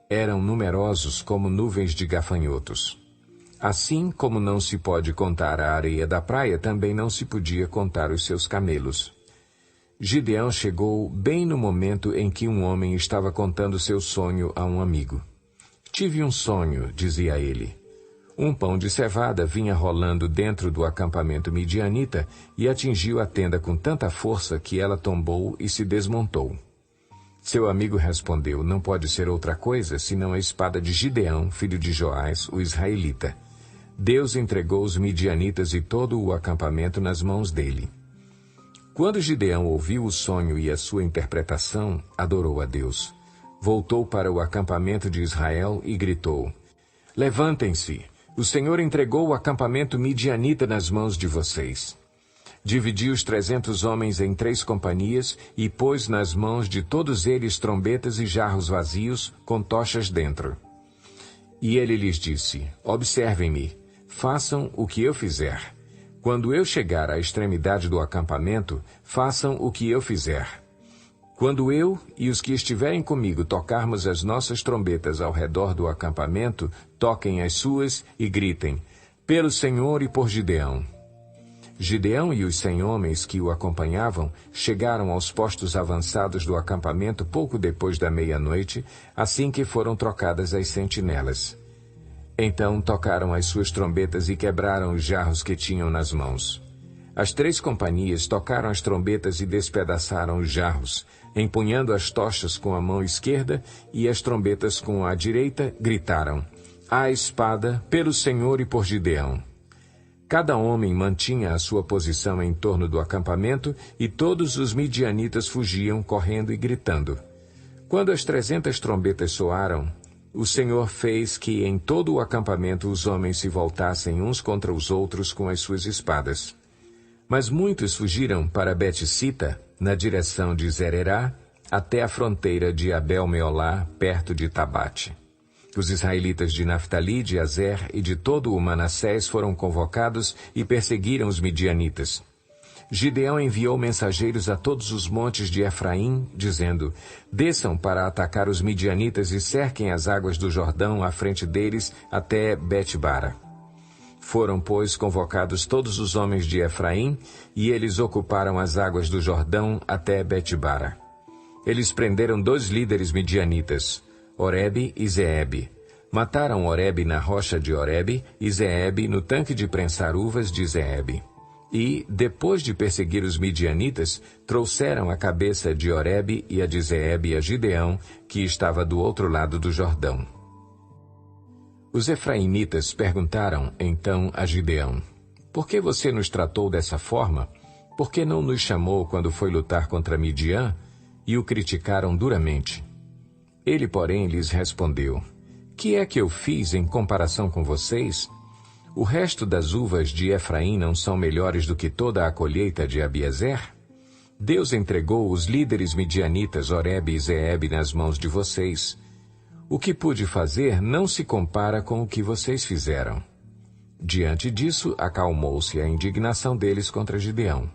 Eram numerosos como nuvens de gafanhotos. Assim como não se pode contar a areia da praia, também não se podia contar os seus camelos. Gideão chegou bem no momento em que um homem estava contando seu sonho a um amigo. Tive um sonho, dizia ele. Um pão de cevada vinha rolando dentro do acampamento midianita e atingiu a tenda com tanta força que ela tombou e se desmontou. Seu amigo respondeu: Não pode ser outra coisa senão a espada de Gideão, filho de Joás, o israelita. Deus entregou os midianitas e todo o acampamento nas mãos dele. Quando Gideão ouviu o sonho e a sua interpretação, adorou a Deus. Voltou para o acampamento de Israel e gritou: Levantem-se! O Senhor entregou o acampamento midianita nas mãos de vocês. Dividiu os 300 homens em 3 companhias e pôs nas mãos de todos eles trombetas e jarros vazios com tochas dentro. E ele lhes disse: Observem-me, façam o que eu fizer. Quando eu chegar à extremidade do acampamento, façam o que eu fizer. Quando eu e os que estiverem comigo tocarmos as nossas trombetas ao redor do acampamento, toquem as suas e gritem: pelo Senhor e por Gideão. Gideão e os 100 homens que o acompanhavam chegaram aos postos avançados do acampamento pouco depois da meia-noite, assim que foram trocadas as sentinelas. Então tocaram as suas trombetas e quebraram os jarros que tinham nas mãos. As 3 companhias tocaram as trombetas e despedaçaram os jarros, empunhando as tochas com a mão esquerda e as trombetas com a direita, gritaram: "À espada, pelo Senhor e por Gideão." Cada homem mantinha a sua posição em torno do acampamento e todos os midianitas fugiam, correndo e gritando. Quando as 300 trombetas soaram, o Senhor fez que em todo o acampamento os homens se voltassem uns contra os outros com as suas espadas. Mas muitos fugiram para Bet-sita, na direção de Zererá, até a fronteira de Abel-meolá, perto de Tabate. Os israelitas de Naftali, de Azer e de todo o Manassés foram convocados e perseguiram os midianitas. Gideão enviou mensageiros a todos os montes de Efraim, dizendo: "Desçam para atacar os midianitas e cerquem as águas do Jordão à frente deles até Bet-bara." Foram, pois, convocados todos os homens de Efraim, e eles ocuparam as águas do Jordão até Bet-bara. Eles prenderam 2 líderes midianitas, Oreb e Zeebe. Mataram Oreb na rocha de Oreb e Zeebe no tanque de prensar uvas de Zeebe. E, depois de perseguir os midianitas, trouxeram a cabeça de Oreb e a de Zeebe a Gideão, que estava do outro lado do Jordão. Os efraimitas perguntaram, então, a Gideão: "Por que você nos tratou dessa forma? Por que não nos chamou quando foi lutar contra Midian?" E o criticaram duramente. Ele, porém, lhes respondeu: "Que é que eu fiz em comparação com vocês? O resto das uvas de Efraim não são melhores do que toda a colheita de Abiezer? Deus entregou os líderes midianitas Oreb e Zeebe nas mãos de vocês. O que pude fazer não se compara com o que vocês fizeram." Diante disso, acalmou-se a indignação deles contra Gideão.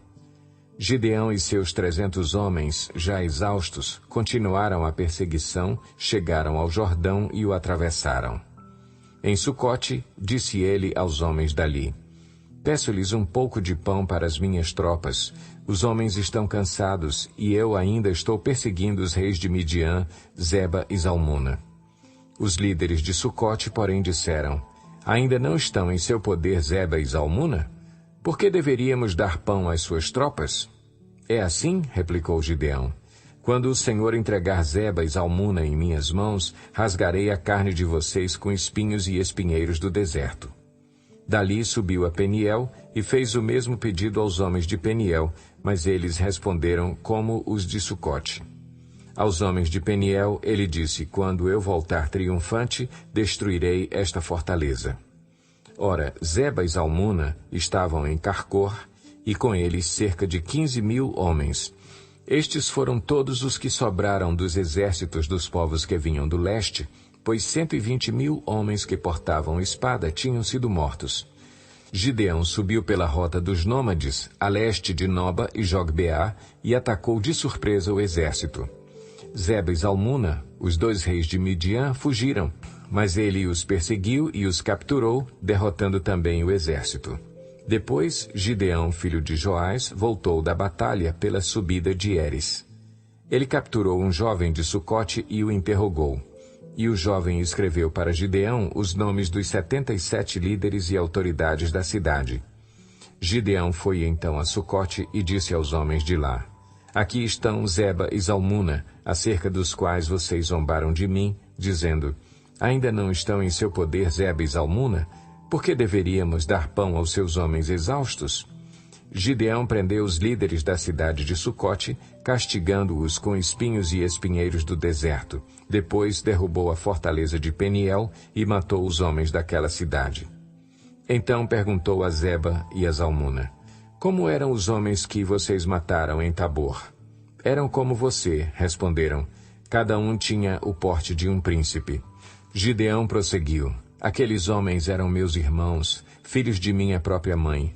Gideão e seus 300 homens, já exaustos, continuaram a perseguição, chegaram ao Jordão e o atravessaram. Em Sucote, disse ele aos homens dali: "Peço-lhes um pouco de pão para as minhas tropas. Os homens estão cansados, e eu ainda estou perseguindo os reis de Midian, Zeba e Zalmuna." Os líderes de Sucote, porém, disseram: "Ainda não estão em seu poder Zeba e Zalmuna? Por que deveríamos dar pão às suas tropas?" "É assim?" replicou Gideão. "Quando o Senhor entregar Zeba e Zalmuna em minhas mãos, rasgarei a carne de vocês com espinhos e espinheiros do deserto." Dali subiu a Peniel e fez o mesmo pedido aos homens de Peniel, mas eles responderam como os de Sucote. Aos homens de Peniel ele disse: "Quando eu voltar triunfante, destruirei esta fortaleza." Ora, Zeba e Zalmuna estavam em Carcor, e com eles cerca de 15.000 homens. Estes foram todos os que sobraram dos exércitos dos povos que vinham do leste, pois 120.000 homens que portavam espada tinham sido mortos. Gideão subiu pela rota dos nômades, a leste de Noba e Jogbeá, e atacou de surpresa o exército. Zeba e Zalmuna, os 2 reis de Midian, fugiram, mas ele os perseguiu e os capturou, derrotando também o exército. Depois, Gideão, filho de Joás, voltou da batalha pela subida de Eres. Ele capturou um jovem de Sucote e o interrogou. E o jovem escreveu para Gideão os nomes dos 77 líderes e autoridades da cidade. Gideão foi então a Sucote e disse aos homens de lá: "Aqui estão Zeba e Zalmuna, acerca dos quais vocês zombaram de mim, dizendo: ainda não estão em seu poder Zeba e Zalmuna? Por que deveríamos dar pão aos seus homens exaustos?" Gideão prendeu os líderes da cidade de Sucote, castigando-os com espinhos e espinheiros do deserto. Depois derrubou a fortaleza de Peniel e matou os homens daquela cidade. Então perguntou a Zeba e a Zalmuna: "Como eram os homens que vocês mataram em Tabor?" "Eram como você", responderam. "Cada um tinha o porte de um príncipe." Gideão prosseguiu: "Aqueles homens eram meus irmãos, filhos de minha própria mãe.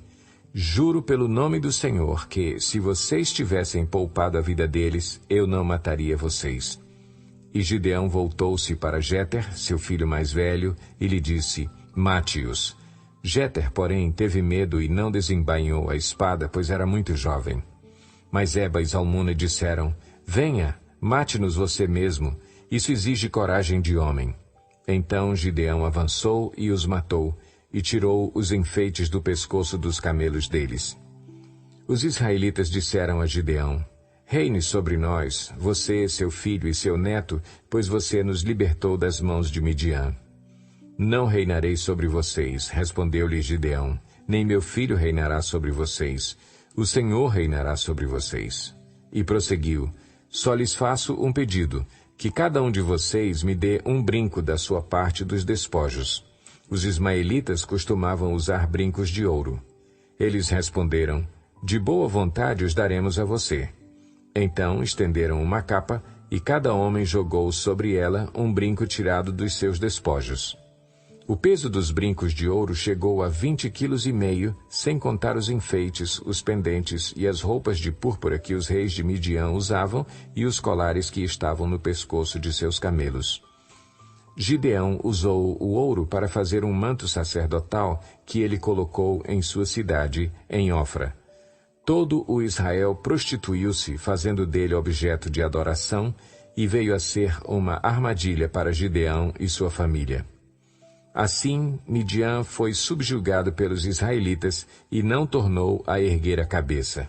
Juro pelo nome do Senhor que, se vocês tivessem poupado a vida deles, eu não mataria vocês." E Gideão voltou-se para Jéter, seu filho mais velho, e lhe disse: "Mate-os." Jéter, porém, teve medo e não desembainhou a espada, pois era muito jovem. Mas Eba e Zalmuna disseram: Venha, mate-nos você mesmo, isso exige coragem de homem. Então Gideão avançou e os matou, e tirou os enfeites do pescoço dos camelos deles. Os israelitas disseram a Gideão: Reine sobre nós, você, seu filho e seu neto, pois você nos libertou das mãos de Midian. Não reinarei sobre vocês, respondeu-lhe Gideão, nem meu filho reinará sobre vocês. O Senhor reinará sobre vocês. E prosseguiu: Só lhes faço um pedido, que cada um de vocês me dê um brinco da sua parte dos despojos. Os ismaelitas costumavam usar brincos de ouro. Eles responderam: De boa vontade os daremos a você. Então estenderam uma capa, e cada homem jogou sobre ela um brinco tirado dos seus despojos. O peso dos brincos de ouro chegou a 20,5 quilos, sem contar os enfeites, os pendentes e as roupas de púrpura que os reis de Midian usavam e os colares que estavam no pescoço de seus camelos. Gideão usou o ouro para fazer um manto sacerdotal que ele colocou em sua cidade, em Ofra. Todo o Israel prostituiu-se, fazendo dele objeto de adoração, e veio a ser uma armadilha para Gideão e sua família. Assim, Midian foi subjugado pelos israelitas e não tornou a erguer a cabeça.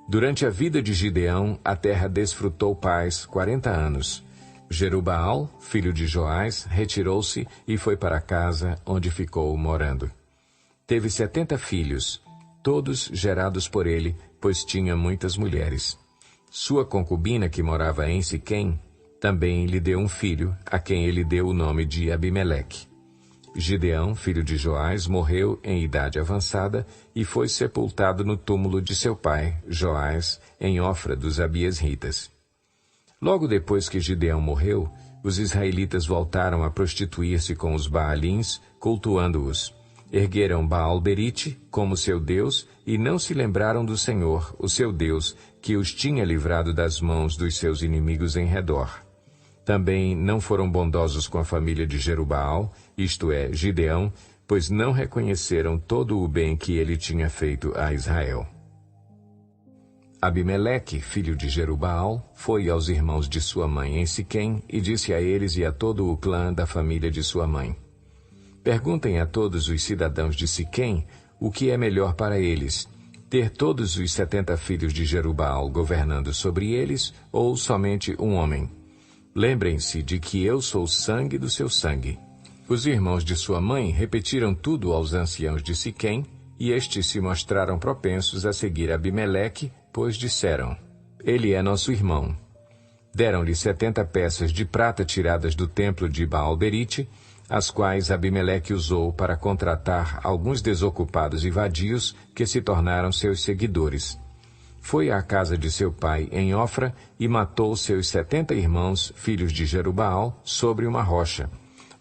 Durante a vida de Gideão, a terra desfrutou paz 40 anos. Jerubaal, filho de Joás, retirou-se e foi para casa, onde ficou morando. Teve 70 filhos, todos gerados por ele, pois tinha muitas mulheres. Sua concubina, que morava em Siquém, também lhe deu um filho, a quem ele deu o nome de Abimeleque. Gideão, filho de Joás, morreu em idade avançada e foi sepultado no túmulo de seu pai, Joás, em Ofra dos Abiesritas. Logo depois que Gideão morreu, os israelitas voltaram a prostituir-se com os Baalins, cultuando-os. Ergueram Baal-Berite como seu Deus e não se lembraram do Senhor, o seu Deus, que os tinha livrado das mãos dos seus inimigos em redor. Também não foram bondosos com a família de Jerubaal, isto é, Gideão, pois não reconheceram todo o bem que ele tinha feito a Israel. Abimeleque, filho de Jerubaal, foi aos irmãos de sua mãe em Siquém e disse a eles e a todo o clã da família de sua mãe: Perguntem a todos os cidadãos de Siquém o que é melhor para eles, ter todos os 70 filhos de Jerubaal governando sobre eles ou somente um homem. Lembrem-se de que eu sou sangue do seu sangue. Os irmãos de sua mãe repetiram tudo aos anciãos de Siquém, e estes se mostraram propensos a seguir Abimeleque, pois disseram: Ele é nosso irmão. Deram-lhe 70 peças de prata tiradas do templo de Baal-Berite, as quais Abimeleque usou para contratar alguns desocupados e vadios que se tornaram seus seguidores. Foi à casa de seu pai em Ofra e matou seus 70 irmãos, filhos de Jerubaal, sobre uma rocha.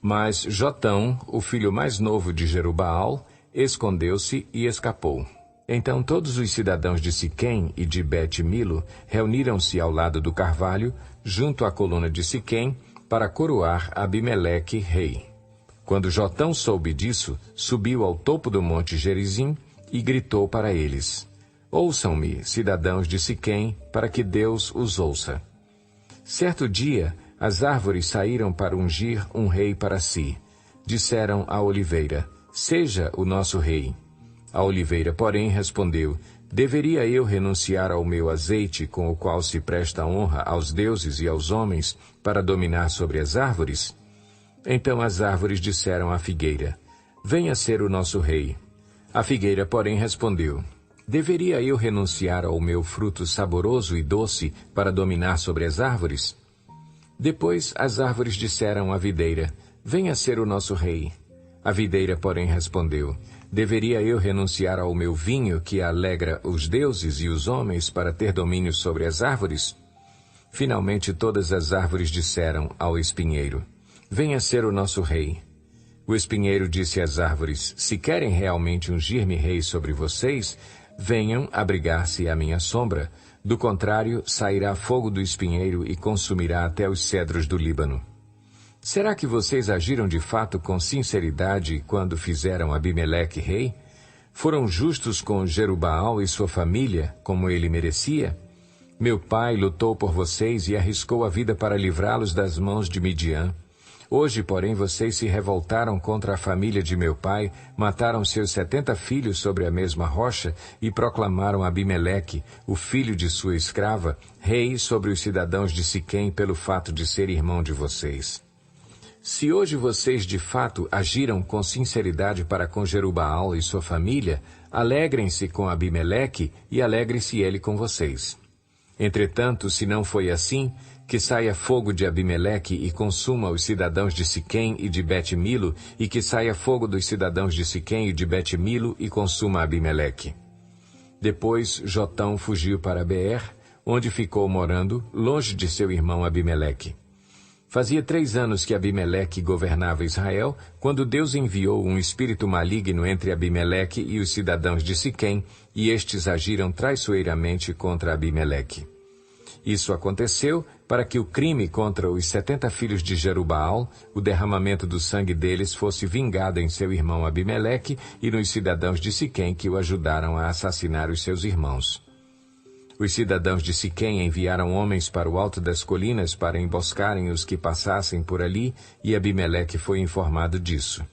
Mas Jotão, o filho mais novo de Jerubaal, escondeu-se e escapou. Então todos os cidadãos de Siquém e de Bet-Milo reuniram-se ao lado do carvalho, junto à coluna de Siquém, para coroar Abimeleque rei. Quando Jotão soube disso, subiu ao topo do monte Gerizim e gritou para eles: Ouçam-me, cidadãos de Siquém, para que Deus os ouça. Certo dia, as árvores saíram para ungir um rei para si. Disseram à oliveira: Seja o nosso rei. A oliveira, porém, respondeu: Deveria eu renunciar ao meu azeite, com o qual se presta honra aos deuses e aos homens, para dominar sobre as árvores? Então as árvores disseram à figueira: Venha ser o nosso rei. A figueira, porém, respondeu: Deveria eu renunciar ao meu fruto saboroso e doce para dominar sobre as árvores? Depois as árvores disseram à videira: Venha ser o nosso rei. A videira, porém, respondeu: Deveria eu renunciar ao meu vinho que alegra os deuses e os homens para ter domínio sobre as árvores? Finalmente todas as árvores disseram ao espinheiro: Venha ser o nosso rei. O espinheiro disse às árvores: Se querem realmente ungir-me rei sobre vocês, venham abrigar-se à minha sombra. Do contrário, sairá fogo do espinheiro e consumirá até os cedros do Líbano. Será que vocês agiram de fato com sinceridade quando fizeram Abimeleque rei? Foram justos com Jerubaal e sua família, como ele merecia? Meu pai lutou por vocês e arriscou a vida para livrá-los das mãos de Midian. Hoje, porém, vocês se revoltaram contra a família de meu pai, mataram seus 70 filhos sobre a mesma rocha e proclamaram Abimeleque, o filho de sua escrava, rei sobre os cidadãos de Siquém pelo fato de ser irmão de vocês. Se hoje vocês de fato agiram com sinceridade para com Jerubaal e sua família, alegrem-se com Abimeleque e alegre-se ele com vocês. Entretanto, se não foi assim, que saia fogo de Abimeleque e consuma os cidadãos de Siquém e de Bet-Milo, e que saia fogo dos cidadãos de Siquém e de Bet-Milo e consuma Abimeleque. Depois Jotão fugiu para Beer, onde ficou morando, longe de seu irmão Abimeleque. Fazia 3 anos que Abimeleque governava Israel, quando Deus enviou um espírito maligno entre Abimeleque e os cidadãos de Siquém, e estes agiram traiçoeiramente contra Abimeleque. Isso aconteceu para que o crime contra os 70 filhos de Jerubaal, o derramamento do sangue deles, fosse vingado em seu irmão Abimeleque e nos cidadãos de Siquém que o ajudaram a assassinar os seus irmãos. Os cidadãos de Siquém enviaram homens para o alto das colinas para emboscarem os que passassem por ali, e Abimeleque foi informado disso.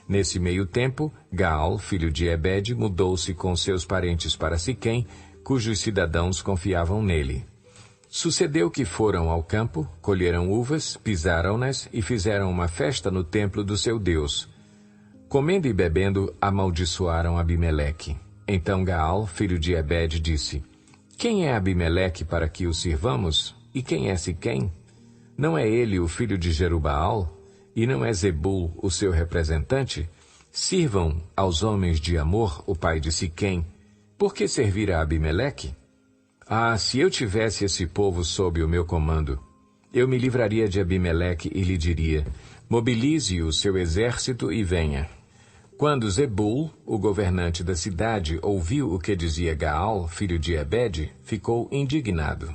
Nesse meio tempo, Gaal, filho de Ebed, mudou-se com seus parentes para Siquém, cujos cidadãos confiavam nele. Sucedeu que foram ao campo, colheram uvas, pisaram-nas e fizeram uma festa no templo do seu Deus. Comendo e bebendo, amaldiçoaram Abimeleque. Então Gaal, filho de Ebed, disse: Quem é Abimeleque para que o sirvamos? E quem é Siquém? Não é ele o filho de Jerubaal? E não é Zebul o seu representante? Sirvam aos homens de Amor, o pai de Siquém. Por que servir a Abimeleque? Ah, se eu tivesse esse povo sob o meu comando, eu me livraria de Abimeleque e lhe diria: mobilize o seu exército e venha. Quando Zebul, o governante da cidade, ouviu o que dizia Gaal, filho de Ebed, ficou indignado.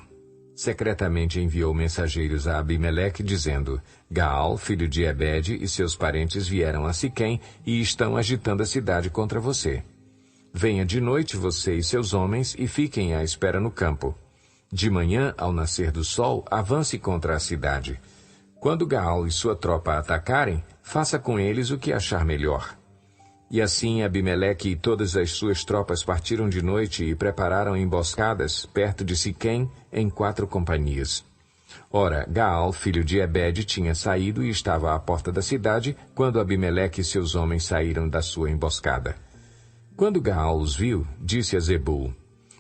Secretamente enviou mensageiros a Abimeleque, dizendo: Gaal, filho de Ebed, e seus parentes vieram a Siquém e estão agitando a cidade contra você. Venha de noite você e seus homens e fiquem à espera no campo. De manhã, ao nascer do sol, avance contra a cidade. Quando Gaal e sua tropa atacarem, faça com eles o que achar melhor. E assim Abimeleque e todas as suas tropas partiram de noite e prepararam emboscadas perto de Siquém em 4 companhias. Ora, Gaal, filho de Ebed, tinha saído e estava à porta da cidade quando Abimeleque e seus homens saíram da sua emboscada. Quando Gaal os viu, disse a Zebul: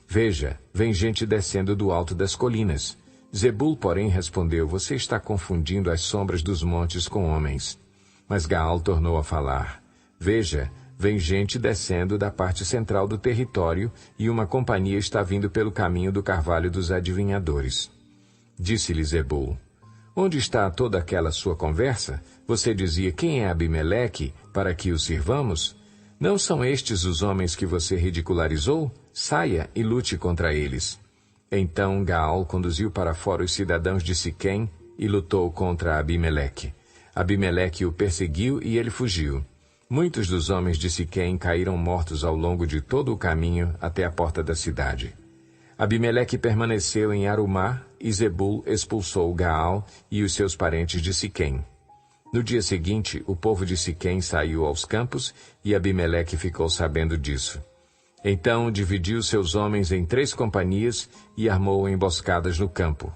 Veja, vem gente descendo do alto das colinas. Zebul, porém, respondeu: Você está confundindo as sombras dos montes com homens. Mas Gaal tornou a falar: Veja, vem gente descendo da parte central do território e uma companhia está vindo pelo caminho do carvalho dos adivinhadores. Disse-lhe Zebul: Onde está toda aquela sua conversa? Você dizia: Quem é Abimeleque, para que o sirvamos? Não são estes os homens que você ridicularizou? Saia e lute contra eles. Então Gaal conduziu para fora os cidadãos de Siquém e lutou contra Abimeleque. Abimeleque o perseguiu e ele fugiu. Muitos dos homens de Siquém caíram mortos ao longo de todo o caminho até a porta da cidade. Abimeleque permaneceu em Arumá e Zebul expulsou Gaal e os seus parentes de Siquém. No dia seguinte, o povo de Siquém saiu aos campos e Abimeleque ficou sabendo disso. Então dividiu seus homens em 3 companhias e armou emboscadas no campo.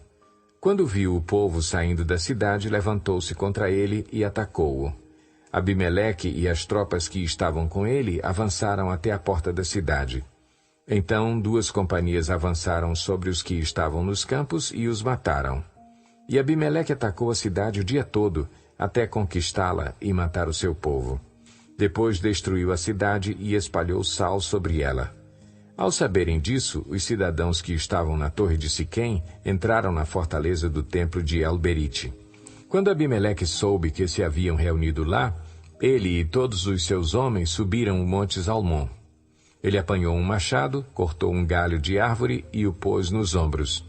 Quando viu o povo saindo da cidade, levantou-se contra ele e atacou-o. Abimeleque e as tropas que estavam com ele avançaram até a porta da cidade. Então 2 companhias avançaram sobre os que estavam nos campos e os mataram. E Abimeleque atacou a cidade o dia todo, até conquistá-la e matar o seu povo. Depois destruiu a cidade e espalhou sal sobre ela. Ao saberem disso, os cidadãos que estavam na torre de Siquém entraram na fortaleza do templo de El-Berite. Quando Abimeleque soube que se haviam reunido lá, ele e todos os seus homens subiram o monte Zalmon. Ele apanhou um machado, cortou um galho de árvore e o pôs nos ombros.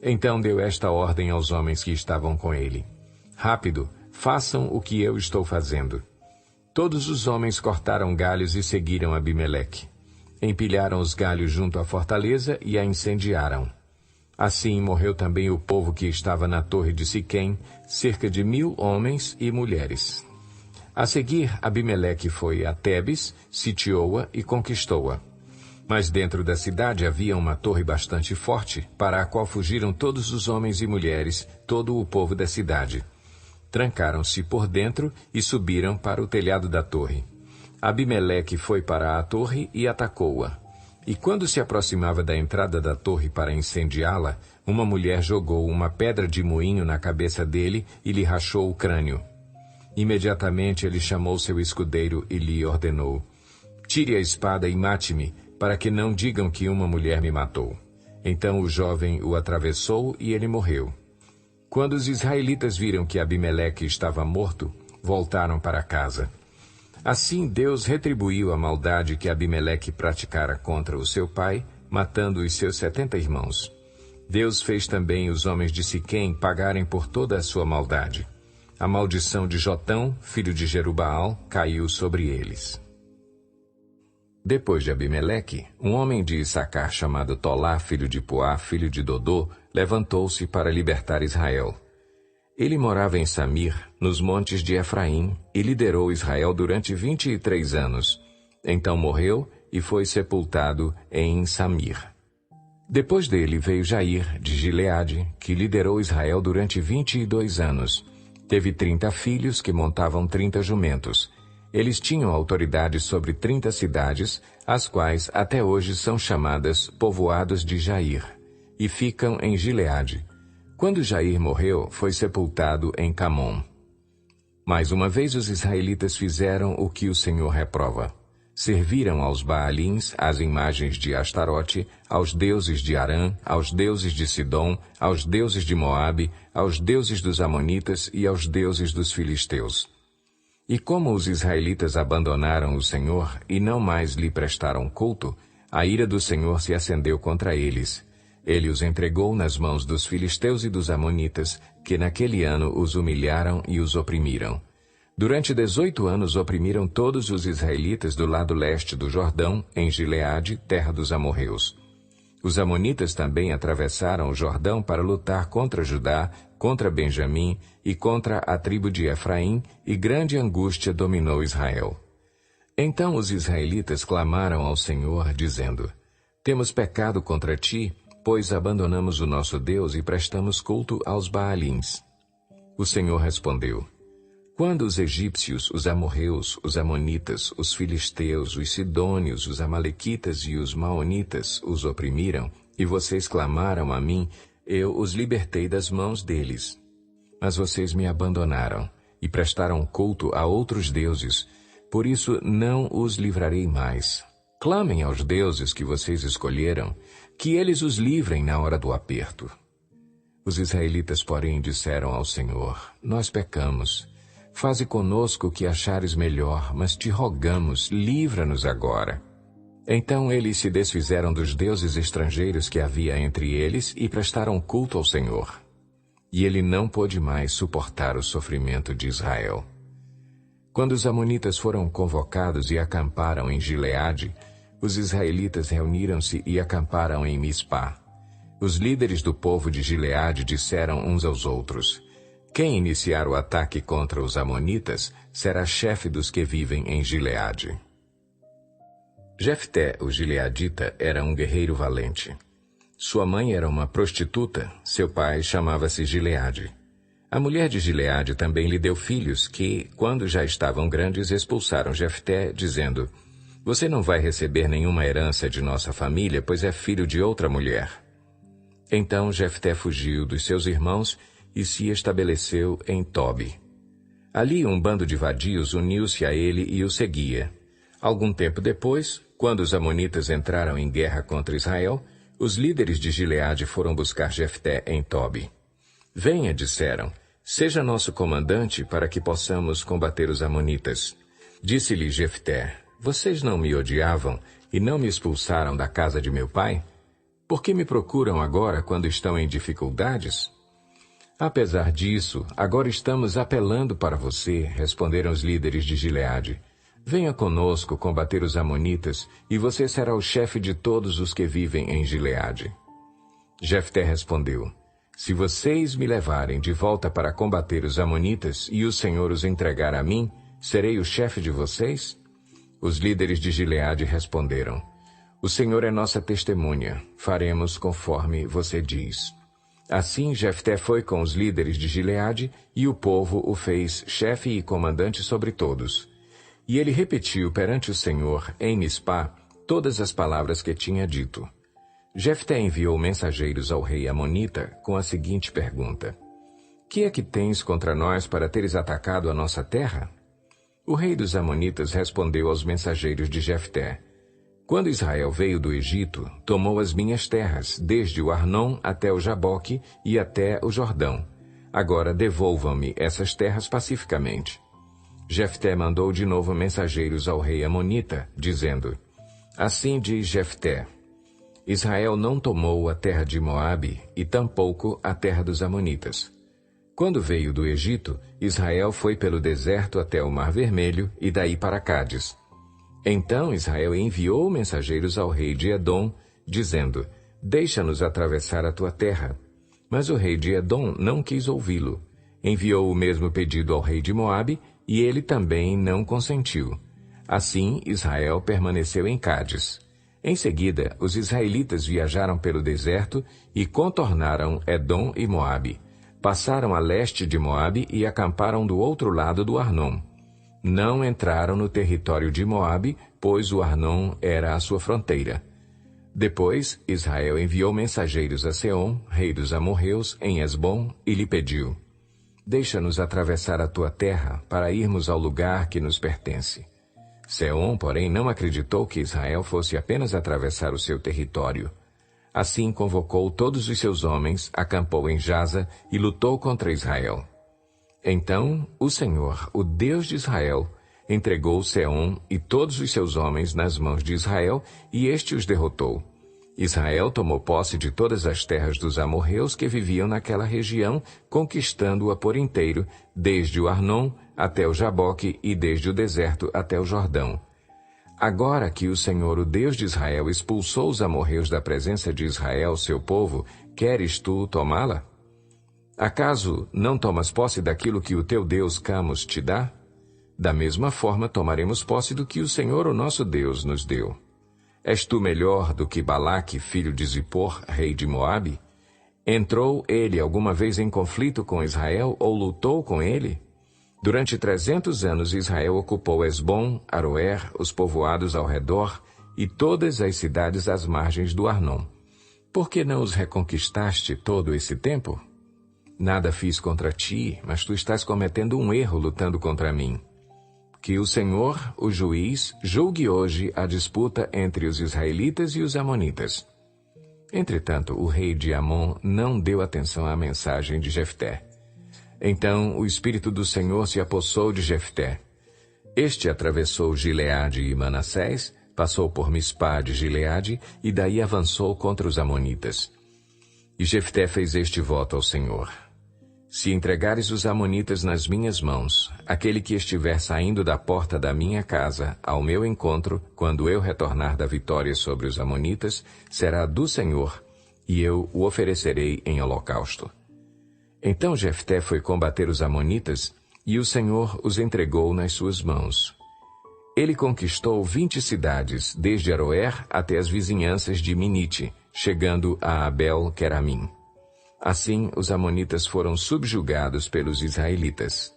Então deu esta ordem aos homens que estavam com ele: Rápido, façam o que eu estou fazendo. Todos os homens cortaram galhos e seguiram Abimeleque. Empilharam os galhos junto à fortaleza e a incendiaram. Assim morreu também o povo que estava na torre de Siquém, cerca de 1.000 homens e mulheres. A seguir, Abimeleque foi a Tebes, sitiou-a e conquistou-a. Mas dentro da cidade havia uma torre bastante forte, para a qual fugiram todos os homens e mulheres, todo o povo da cidade. Trancaram-se por dentro e subiram para o telhado da torre. Abimeleque foi para a torre e atacou-a. E quando se aproximava da entrada da torre para incendiá-la, uma mulher jogou uma pedra de moinho na cabeça dele e lhe rachou o crânio. Imediatamente ele chamou seu escudeiro e lhe ordenou: "Tire a espada e mate-me, para que não digam que uma mulher me matou." Então o jovem o atravessou e ele morreu. Quando os israelitas viram que Abimeleque estava morto, voltaram para casa. Assim Deus retribuiu a maldade que Abimeleque praticara contra o seu pai, matando os seus 70 irmãos. Deus fez também os homens de Siquém pagarem por toda a sua maldade. A maldição de Jotão, filho de Jerubaal, caiu sobre eles. Depois de Abimeleque, um homem de Issacar chamado Tolá, filho de Puá, filho de Dodô, levantou-se para libertar Israel. Ele morava em Samir, nos montes de Efraim, e liderou Israel durante 23 anos. Então morreu e foi sepultado em Samir. Depois dele veio Jair, de Gileade, que liderou Israel durante 22 anos. Teve 30 filhos que montavam 30 jumentos. Eles tinham autoridade sobre 30 cidades, as quais até hoje são chamadas povoados de Jair, e ficam em Gileade. Quando Jair morreu, foi sepultado em Camom. Mais uma vez os israelitas fizeram o que o Senhor reprova. Serviram aos Baalins, às imagens de Astarote, aos deuses de Arã, aos deuses de Sidom, aos deuses de Moabe, aos deuses dos Amonitas e aos deuses dos Filisteus. E como os israelitas abandonaram o Senhor e não mais lhe prestaram culto, a ira do Senhor se acendeu contra eles. Ele os entregou nas mãos dos filisteus e dos amonitas, que naquele ano os humilharam e os oprimiram. Durante 18 anos oprimiram todos os israelitas do lado leste do Jordão, em Gileade, terra dos amorreus. Os amonitas também atravessaram o Jordão para lutar contra Judá, contra Benjamim e contra a tribo de Efraim, e grande angústia dominou Israel. Então os israelitas clamaram ao Senhor, dizendo: "Temos pecado contra ti, pois abandonamos o nosso Deus e prestamos culto aos Baalins." O Senhor respondeu: "Quando os egípcios, os amorreus, os amonitas, os filisteus, os sidônios, os amalequitas e os maonitas os oprimiram, e vocês clamaram a mim, eu os libertei das mãos deles. Mas vocês me abandonaram e prestaram culto a outros deuses, por isso não os livrarei mais. Clamem aos deuses que vocês escolheram, que eles os livrem na hora do aperto." Os israelitas, porém, disseram ao Senhor: "Nós pecamos. Faze conosco o que achares melhor, mas te rogamos, livra-nos agora." Então eles se desfizeram dos deuses estrangeiros que havia entre eles e prestaram culto ao Senhor. E ele não pôde mais suportar o sofrimento de Israel. Quando os amonitas foram convocados e acamparam em Gileade, os israelitas reuniram-se e acamparam em Mispá. Os líderes do povo de Gileade disseram uns aos outros: "Quem iniciar o ataque contra os amonitas será chefe dos que vivem em Gileade." Jefté, o gileadita, era um guerreiro valente. Sua mãe era uma prostituta, seu pai chamava-se Gileade. A mulher de Gileade também lhe deu filhos que, quando já estavam grandes, expulsaram Jefté, dizendo: "Você não vai receber nenhuma herança de nossa família, pois é filho de outra mulher." Então Jefté fugiu dos seus irmãos e se estabeleceu em Tobi. Ali um bando de vadios uniu-se a ele e o seguia. Algum tempo depois, quando os amonitas entraram em guerra contra Israel, os líderes de Gileade foram buscar Jefté em Tobi. "Venha", disseram, "seja nosso comandante para que possamos combater os amonitas." Disse-lhe Jefté: "Vocês não me odiavam e não me expulsaram da casa de meu pai? Por que me procuram agora quando estão em dificuldades?" Apesar disso, agora estamos apelando para você, responderam os líderes de Gileade. Venha conosco combater os amonitas, e você será o chefe de todos os que vivem em Gileade. Jefté respondeu, se vocês me levarem de volta para combater os amonitas e o Senhor os entregar a mim, serei o chefe de vocês? Os líderes de Gileade responderam, o Senhor é nossa testemunha, faremos conforme você diz. Assim Jefté foi com os líderes de Gileade, e o povo o fez chefe e comandante sobre todos. E ele repetiu perante o Senhor, em Mispá, todas as palavras que tinha dito. Jefté enviou mensageiros ao rei amonita com a seguinte pergunta: que é que tens contra nós para teres atacado a nossa terra? O rei dos amonitas respondeu aos mensageiros de Jefté: quando Israel veio do Egito, tomou as minhas terras, desde o Arnon até o Jaboque e até o Jordão. Agora devolvam-me essas terras pacificamente. Jefté mandou de novo mensageiros ao rei amonita, dizendo, assim diz Jefté, Israel não tomou a terra de Moabe e tampouco a terra dos amonitas. Quando veio do Egito, Israel foi pelo deserto até o Mar Vermelho e daí para Cádiz. Então Israel enviou mensageiros ao rei de Edom, dizendo, deixa-nos atravessar a tua terra. Mas o rei de Edom não quis ouvi-lo. Enviou o mesmo pedido ao rei de Moabe, e ele também não consentiu. Assim, Israel permaneceu em Cádiz. Em seguida, os israelitas viajaram pelo deserto e contornaram Edom e Moabe. Passaram a leste de Moabe e acamparam do outro lado do Arnon. Não entraram no território de Moabe, pois o Arnon era a sua fronteira. Depois, Israel enviou mensageiros a Seom, rei dos amorreus, em Esbom, e lhe pediu, deixa-nos atravessar a tua terra para irmos ao lugar que nos pertence. Seom, porém, não acreditou que Israel fosse apenas atravessar o seu território. Assim convocou todos os seus homens, acampou em Jaza e lutou contra Israel. Então, o Senhor, o Deus de Israel, entregou Seom e todos os seus homens nas mãos de Israel, e este os derrotou. Israel tomou posse de todas as terras dos amorreus que viviam naquela região, conquistando-a por inteiro, desde o Arnon até o Jaboque e desde o deserto até o Jordão. Agora que o Senhor, o Deus de Israel, expulsou os amorreus da presença de Israel, seu povo, queres tu tomá-la? Acaso não tomas posse daquilo que o teu Deus Camus te dá? Da mesma forma tomaremos posse do que o Senhor, o nosso Deus, nos deu. És tu melhor do que Balaque, filho de Zippor, rei de Moabe? Entrou ele alguma vez em conflito com Israel ou lutou com ele? Durante 300 anos Israel ocupou Esbom, Aroer, os povoados ao redor e todas as cidades às margens do Arnon. Por que não os reconquistaste todo esse tempo? Nada fiz contra ti, mas tu estás cometendo um erro lutando contra mim. Que o Senhor, o juiz, julgue hoje a disputa entre os israelitas e os amonitas. Entretanto, o rei de Amon não deu atenção à mensagem de Jefté. Então o Espírito do Senhor se apossou de Jefté. Este atravessou Gileade e Manassés, passou por Mispá de Gileade e daí avançou contra os amonitas. E Jefté fez este voto ao Senhor. Se entregares os amonitas nas minhas mãos, aquele que estiver saindo da porta da minha casa ao meu encontro, quando eu retornar da vitória sobre os amonitas, será do Senhor, e eu o oferecerei em holocausto. Então Jefté foi combater os amonitas, e o Senhor os entregou nas suas mãos. Ele conquistou 20 cidades, desde Aroer até as vizinhanças de Minite, chegando a Abel-Queramim. Assim, os amonitas foram subjugados pelos israelitas.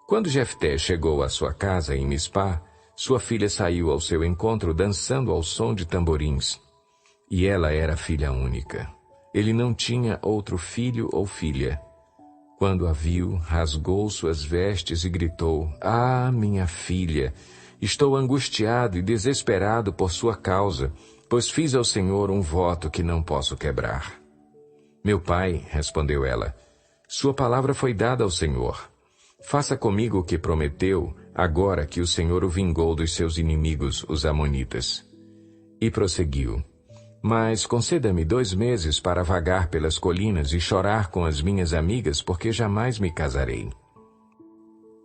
Quando Jefté chegou à sua casa em Mispá, sua filha saiu ao seu encontro dançando ao som de tamborins. E ela era filha única. Ele não tinha outro filho ou filha. Quando a viu, rasgou suas vestes e gritou, Ah, minha filha! Estou angustiado e desesperado por sua causa, pois fiz ao Senhor um voto que não posso quebrar. Meu pai, respondeu ela, sua palavra foi dada ao Senhor. Faça comigo o que prometeu, agora que o Senhor o vingou dos seus inimigos, os amonitas. E prosseguiu, Mas conceda-me 2 meses para vagar pelas colinas e chorar com as minhas amigas, porque jamais me casarei.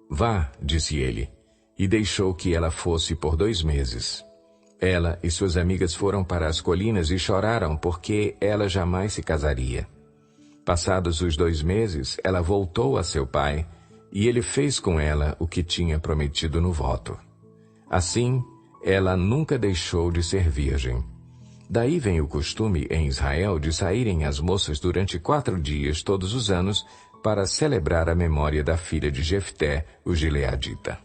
Vá, disse ele, e deixou que ela fosse por 2 meses. Ela e suas amigas foram para as colinas e choraram, porque ela jamais se casaria. Passados os 2 meses, ela voltou a seu pai, e ele fez com ela o que tinha prometido no voto. Assim, ela nunca deixou de ser virgem. Daí vem o costume em Israel de saírem as moças durante 4 dias todos os anos para celebrar a memória da filha de Jefté, o gileadita.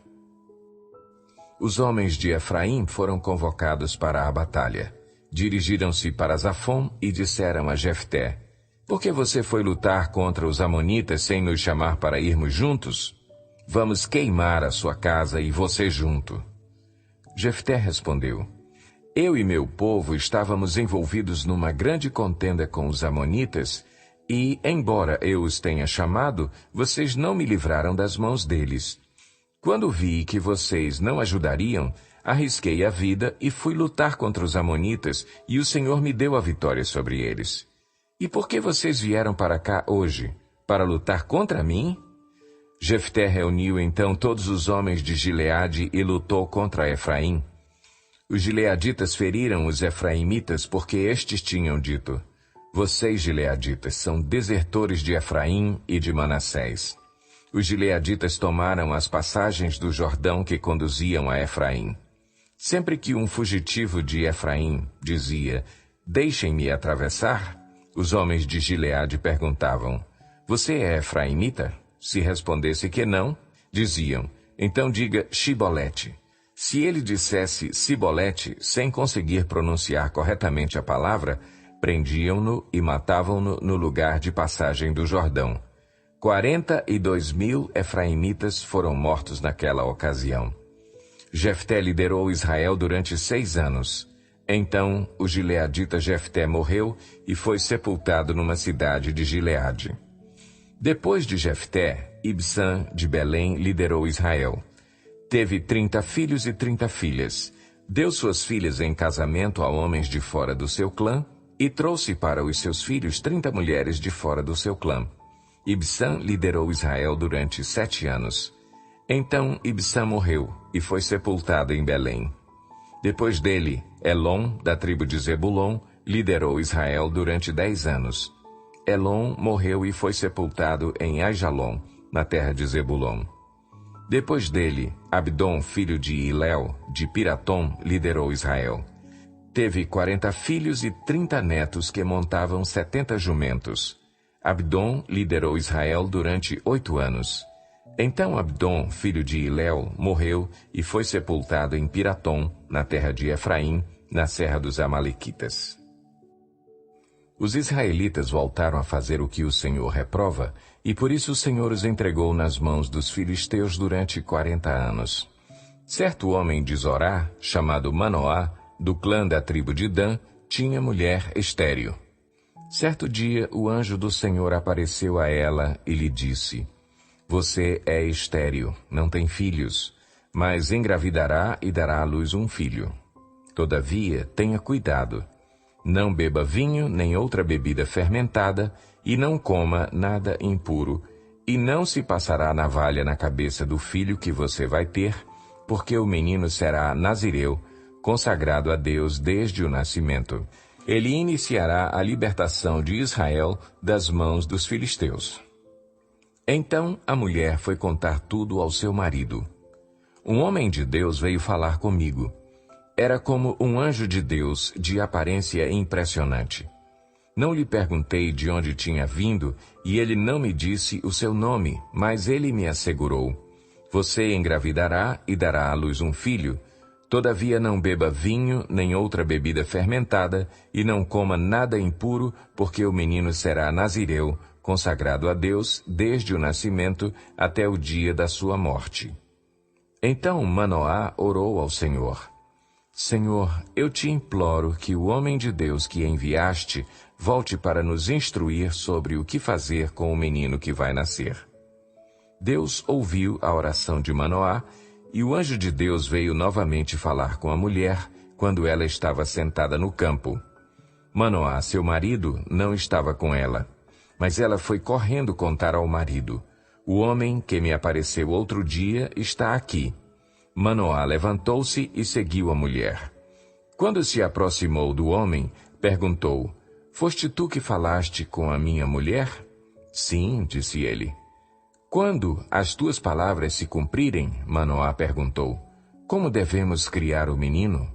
Os homens de Efraim foram convocados para a batalha. Dirigiram-se para Zafon e disseram a Jefté: Por que você foi lutar contra os amonitas sem nos chamar para irmos juntos? Vamos queimar a sua casa e você junto. Jefté respondeu: Eu e meu povo estávamos envolvidos numa grande contenda com os amonitas, e, embora eu os tenha chamado, vocês não me livraram das mãos deles. Quando vi que vocês não ajudariam, arrisquei a vida e fui lutar contra os amonitas, e o Senhor me deu a vitória sobre eles. E por que vocês vieram para cá hoje? Para lutar contra mim? Jefté reuniu então todos os homens de Gileade e lutou contra Efraim. Os gileaditas feriram os efraimitas porque estes tinham dito: Vocês, gileaditas, são desertores de Efraim e de Manassés. Os gileaditas tomaram as passagens do Jordão que conduziam a Efraim. Sempre que um fugitivo de Efraim dizia: Deixem-me atravessar, os homens de Gileade perguntavam: Você é efraimita? Se respondesse que não, diziam: Então diga Shibolete. Se ele dissesse Sibolete, sem conseguir pronunciar corretamente a palavra, prendiam-no e matavam-no no lugar de passagem do Jordão. 42.000 efraimitas foram mortos naquela ocasião. Jefté liderou Israel durante 6 anos. Então, o gileadita Jefté morreu e foi sepultado numa cidade de Gileade. Depois de Jefté, Ibsã de Belém liderou Israel. Teve 30 filhos e 30 filhas. Deu suas filhas em casamento a homens de fora do seu clã e trouxe para os seus filhos 30 mulheres de fora do seu clã. Ibsã liderou Israel durante 7 anos. Então Ibsã morreu e foi sepultado em Belém. Depois dele, Elon, da tribo de Zebulon, liderou Israel durante 10 anos. Elon morreu e foi sepultado em Aijalon, na terra de Zebulon. Depois dele, Abdom, filho de Hilel, de Piratom, liderou Israel. Teve 40 filhos e 30 netos que montavam 70 jumentos. Abdom liderou Israel durante 8 anos. Então Abdom, filho de Hilel, morreu e foi sepultado em Piratom, na terra de Efraim, na serra dos Amalequitas. Os israelitas voltaram a fazer o que o Senhor reprova, e por isso o Senhor os entregou nas mãos dos filisteus durante 40 anos. Certo homem de Zorá, chamado Manoá, do clã da tribo de Dan, tinha mulher estéril. Certo dia, o anjo do Senhor apareceu a ela e lhe disse: Você é estéril, não tem filhos, mas engravidará e dará à luz um filho. Todavia, tenha cuidado. Não beba vinho nem outra bebida fermentada, e não coma nada impuro, e não se passará navalha na cabeça do filho que você vai ter, porque o menino será nazireu, consagrado a Deus desde o nascimento. Ele iniciará a libertação de Israel das mãos dos filisteus. Então a mulher foi contar tudo ao seu marido. Um homem de Deus veio falar comigo. Era como um anjo de Deus, de aparência impressionante. Não lhe perguntei de onde tinha vindo, e ele não me disse o seu nome, mas ele me assegurou: Você engravidará e dará à luz um filho. Todavia não beba vinho, nem outra bebida fermentada, e não coma nada impuro, porque o menino será nazireu, consagrado a Deus desde o nascimento até o dia da sua morte. Então Manoá orou ao Senhor: Senhor, eu te imploro que o homem de Deus que enviaste volte para nos instruir sobre o que fazer com o menino que vai nascer. Deus ouviu a oração de Manoá, e o anjo de Deus veio novamente falar com a mulher, quando ela estava sentada no campo. Manoá, seu marido, não estava com ela. Mas ela foi correndo contar ao marido: o homem que me apareceu outro dia está aqui. Manoá levantou-se e seguiu a mulher. Quando se aproximou do homem, perguntou: foste tu que falaste com a minha mulher? Sim, disse ele. Quando as tuas palavras se cumprirem, Manoá perguntou: como devemos criar o menino?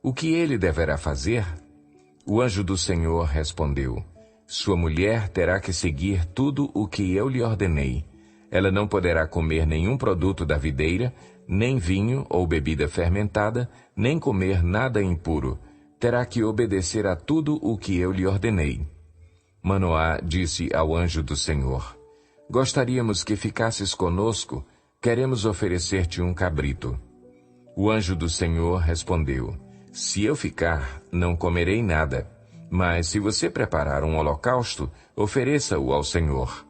O que ele deverá fazer? O anjo do Senhor respondeu: sua mulher terá que seguir tudo o que eu lhe ordenei. Ela não poderá comer nenhum produto da videira, nem vinho ou bebida fermentada, nem comer nada impuro. Terá que obedecer a tudo o que eu lhe ordenei. Manoá disse ao anjo do Senhor: gostaríamos que ficasses conosco, queremos oferecer-te um cabrito. O anjo do Senhor respondeu: se eu ficar, não comerei nada. Mas se você preparar um holocausto, ofereça-o ao Senhor.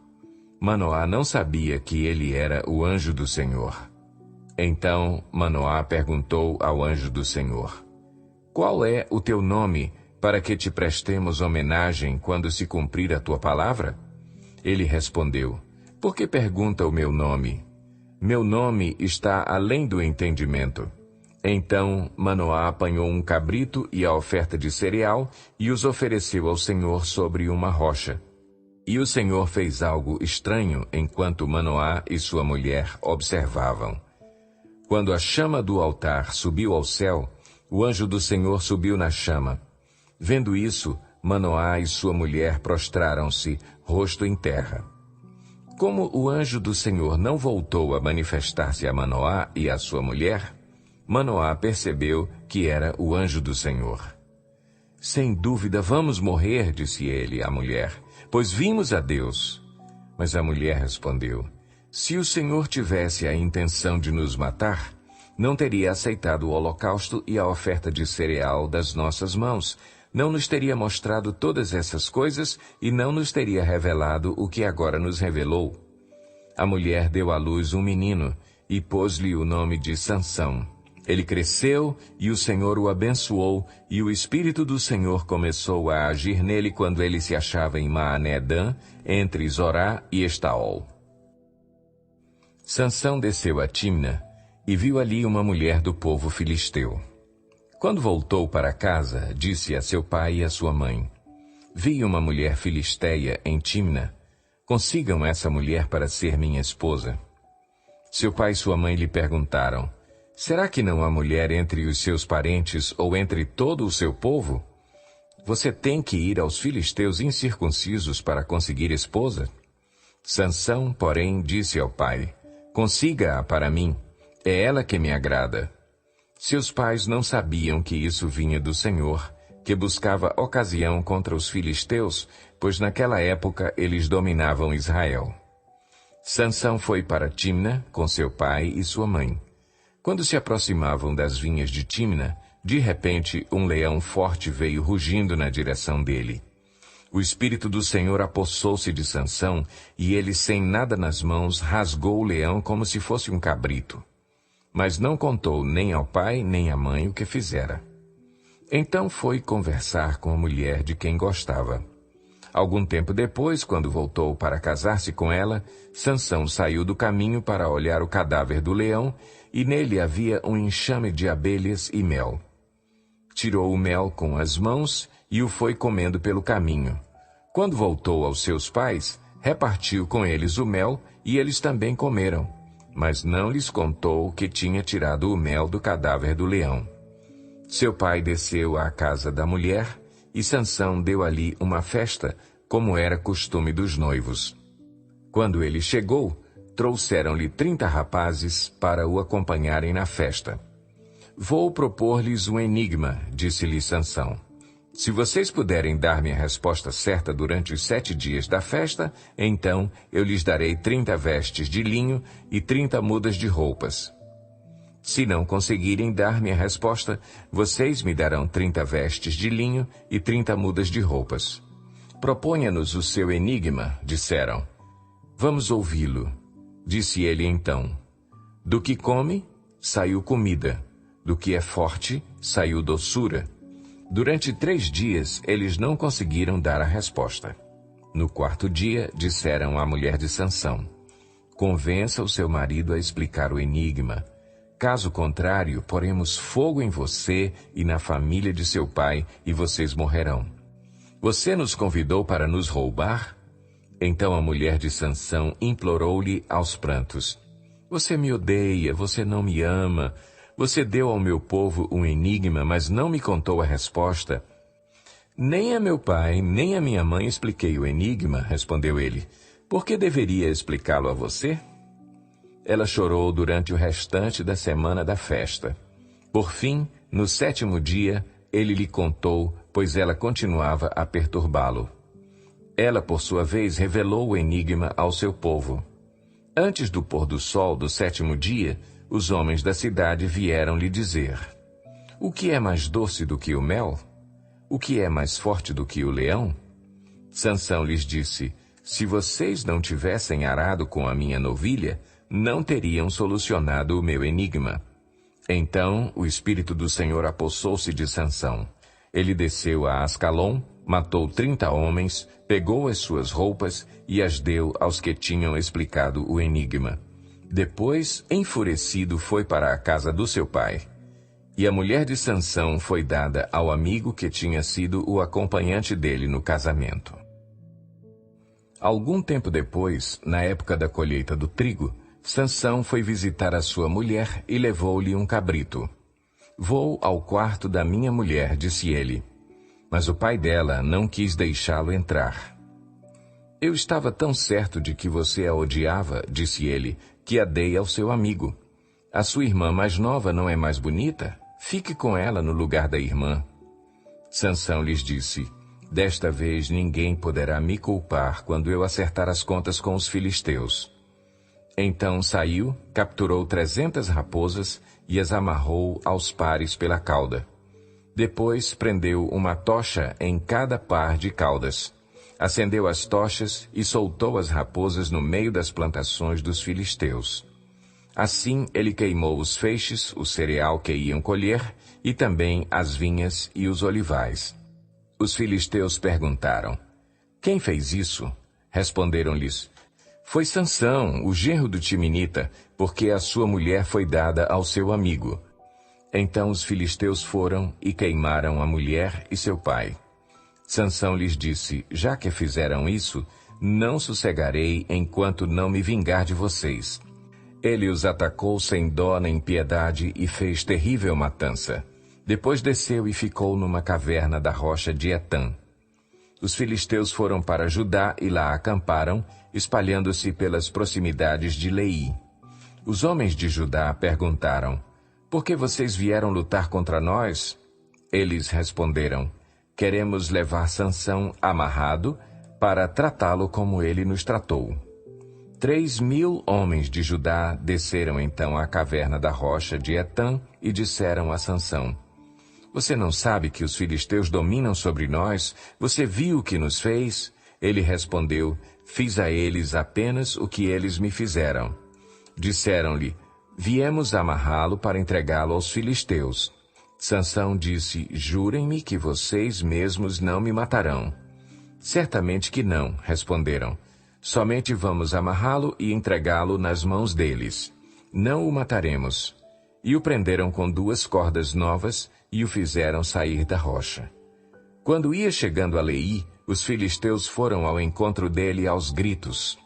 Manoá não sabia que ele era o anjo do Senhor. Então Manoá perguntou ao anjo do Senhor: qual é o teu nome, para que te prestemos homenagem quando se cumprir a tua palavra? Ele respondeu: por que pergunta o meu nome? Meu nome está além do entendimento. Então Manoá apanhou um cabrito e a oferta de cereal e os ofereceu ao Senhor sobre uma rocha. E o Senhor fez algo estranho enquanto Manoá e sua mulher observavam. Quando a chama do altar subiu ao céu, o anjo do Senhor subiu na chama. Vendo isso, Manoá e sua mulher prostraram-se, rosto em terra. Como o anjo do Senhor não voltou a manifestar-se a Manoá e a sua mulher, Manoá percebeu que era o anjo do Senhor. Sem dúvida vamos morrer, disse ele à mulher, pois vimos a Deus. Mas a mulher respondeu: se o Senhor tivesse a intenção de nos matar, não teria aceitado o holocausto e a oferta de cereal das nossas mãos, não nos teria mostrado todas essas coisas e não nos teria revelado o que agora nos revelou. A mulher deu à luz um menino e pôs-lhe o nome de Sansão. Ele cresceu e o Senhor o abençoou, e o Espírito do Senhor começou a agir nele quando ele se achava em Maané-Dan, entre Zorá e Estaol. Sansão desceu a Tímna e viu ali uma mulher do povo filisteu. Quando voltou para casa, disse a seu pai e a sua mãe: vi uma mulher filisteia em Tímna. Consigam essa mulher para ser minha esposa. Seu pai e sua mãe lhe perguntaram: será que não há mulher entre os seus parentes ou entre todo o seu povo? Você tem que ir aos filisteus incircuncisos para conseguir esposa? Sansão, porém, disse ao pai: consiga-a para mim, é ela que me agrada. Seus pais não sabiam que isso vinha do Senhor, que buscava ocasião contra os filisteus, pois naquela época eles dominavam Israel. Sansão foi para Tímna com seu pai e sua mãe. Quando se aproximavam das vinhas de Tímna, de repente um leão forte veio rugindo na direção dele. O Espírito do Senhor apossou-se de Sansão, e ele, sem nada nas mãos, rasgou o leão como se fosse um cabrito. Mas não contou nem ao pai nem à mãe o que fizera. Então foi conversar com a mulher de quem gostava. Algum tempo depois, quando voltou para casar-se com ela, Sansão saiu do caminho para olhar o cadáver do leão, e nele havia um enxame de abelhas e mel. Tirou o mel com as mãos e o foi comendo pelo caminho. Quando voltou aos seus pais, repartiu com eles o mel, e eles também comeram, mas não lhes contou que tinha tirado o mel do cadáver do leão. Seu pai desceu à casa da mulher, e Sansão deu ali uma festa, como era costume dos noivos. Quando ele chegou, trouxeram-lhe 30 rapazes para o acompanharem na festa. Vou propor-lhes um enigma, disse-lhe Sansão. Se vocês puderem dar-me a resposta certa durante os 7 dias da festa, então eu lhes darei 30 vestes de linho e 30 mudas de roupas. Se não conseguirem dar-me a resposta, vocês me darão 30 vestes de linho e 30 mudas de roupas. Proponha-nos o seu enigma, disseram. Vamos ouvi-lo. Disse ele então: do que come, saiu comida. Do que é forte, saiu doçura. Durante 3 dias, eles não conseguiram dar a resposta. No 4º dia, disseram à mulher de Sansão: convença o seu marido a explicar o enigma. Caso contrário, poremos fogo em você e na família de seu pai, e vocês morrerão. Você nos convidou para nos roubar? Então a mulher de Sansão implorou-lhe aos prantos: você me odeia, você não me ama. Você deu ao meu povo um enigma, mas não me contou a resposta. Nem a meu pai, nem a minha mãe expliquei o enigma, respondeu ele. Por que deveria explicá-lo a você? Ela chorou durante o restante da semana da festa. Por fim, no 7º dia, ele lhe contou, pois ela continuava a perturbá-lo. Ela, por sua vez, revelou o enigma ao seu povo. Antes do pôr do sol do 7º dia, os homens da cidade vieram lhe dizer: o que é mais doce do que o mel? O que é mais forte do que o leão? Sansão lhes disse: se vocês não tivessem arado com a minha novilha, não teriam solucionado o meu enigma. Então o Espírito do Senhor apossou-se de Sansão. Ele desceu a Ascalon, matou 30 homens, pegou as suas roupas e as deu aos que tinham explicado o enigma. Depois, enfurecido, foi para a casa do seu pai. E a mulher de Sansão foi dada ao amigo que tinha sido o acompanhante dele no casamento. Algum tempo depois, na época da colheita do trigo, Sansão foi visitar a sua mulher e levou-lhe um cabrito. Vou ao quarto da minha mulher, disse ele. Mas o pai dela não quis deixá-lo entrar. Eu estava tão certo de que você a odiava, disse ele, que a dei ao seu amigo. A sua irmã mais nova não é mais bonita? Fique com ela no lugar da irmã. Sansão lhes disse: desta vez ninguém poderá me culpar quando eu acertar as contas com os filisteus. Então saiu, capturou 300 raposas e as amarrou aos pares pela cauda. Depois prendeu uma tocha em cada par de caudas. Acendeu as tochas e soltou as raposas no meio das plantações dos filisteus. Assim ele queimou os feixes, o cereal que iam colher, e também as vinhas e os olivais. Os filisteus perguntaram: quem fez isso? Responderam-lhes: foi Sansão, o genro do Timinita, porque a sua mulher foi dada ao seu amigo. Então os filisteus foram e queimaram a mulher e seu pai. Sansão lhes disse: já que fizeram isso, não sossegarei enquanto não me vingar de vocês. Ele os atacou sem dó nem piedade e fez terrível matança. Depois desceu e ficou numa caverna da rocha de Etã. Os filisteus foram para Judá e lá acamparam, espalhando-se pelas proximidades de Leí. Os homens de Judá perguntaram: por que vocês vieram lutar contra nós? Eles responderam: queremos levar Sansão amarrado para tratá-lo como ele nos tratou. 3.000 homens de Judá desceram então à caverna da rocha de Etã e disseram a Sansão: você não sabe que os filisteus dominam sobre nós? Você viu o que nos fez? Ele respondeu: fiz a eles apenas o que eles me fizeram. Disseram-lhe: viemos amarrá-lo para entregá-lo aos filisteus. Sansão disse: jurem-me que vocês mesmos não me matarão. Certamente que não, responderam. Somente vamos amarrá-lo e entregá-lo nas mãos deles. Não o mataremos. E o prenderam com 2 cordas novas e o fizeram sair da rocha. Quando ia chegando a Leí, os filisteus foram ao encontro dele aos gritos.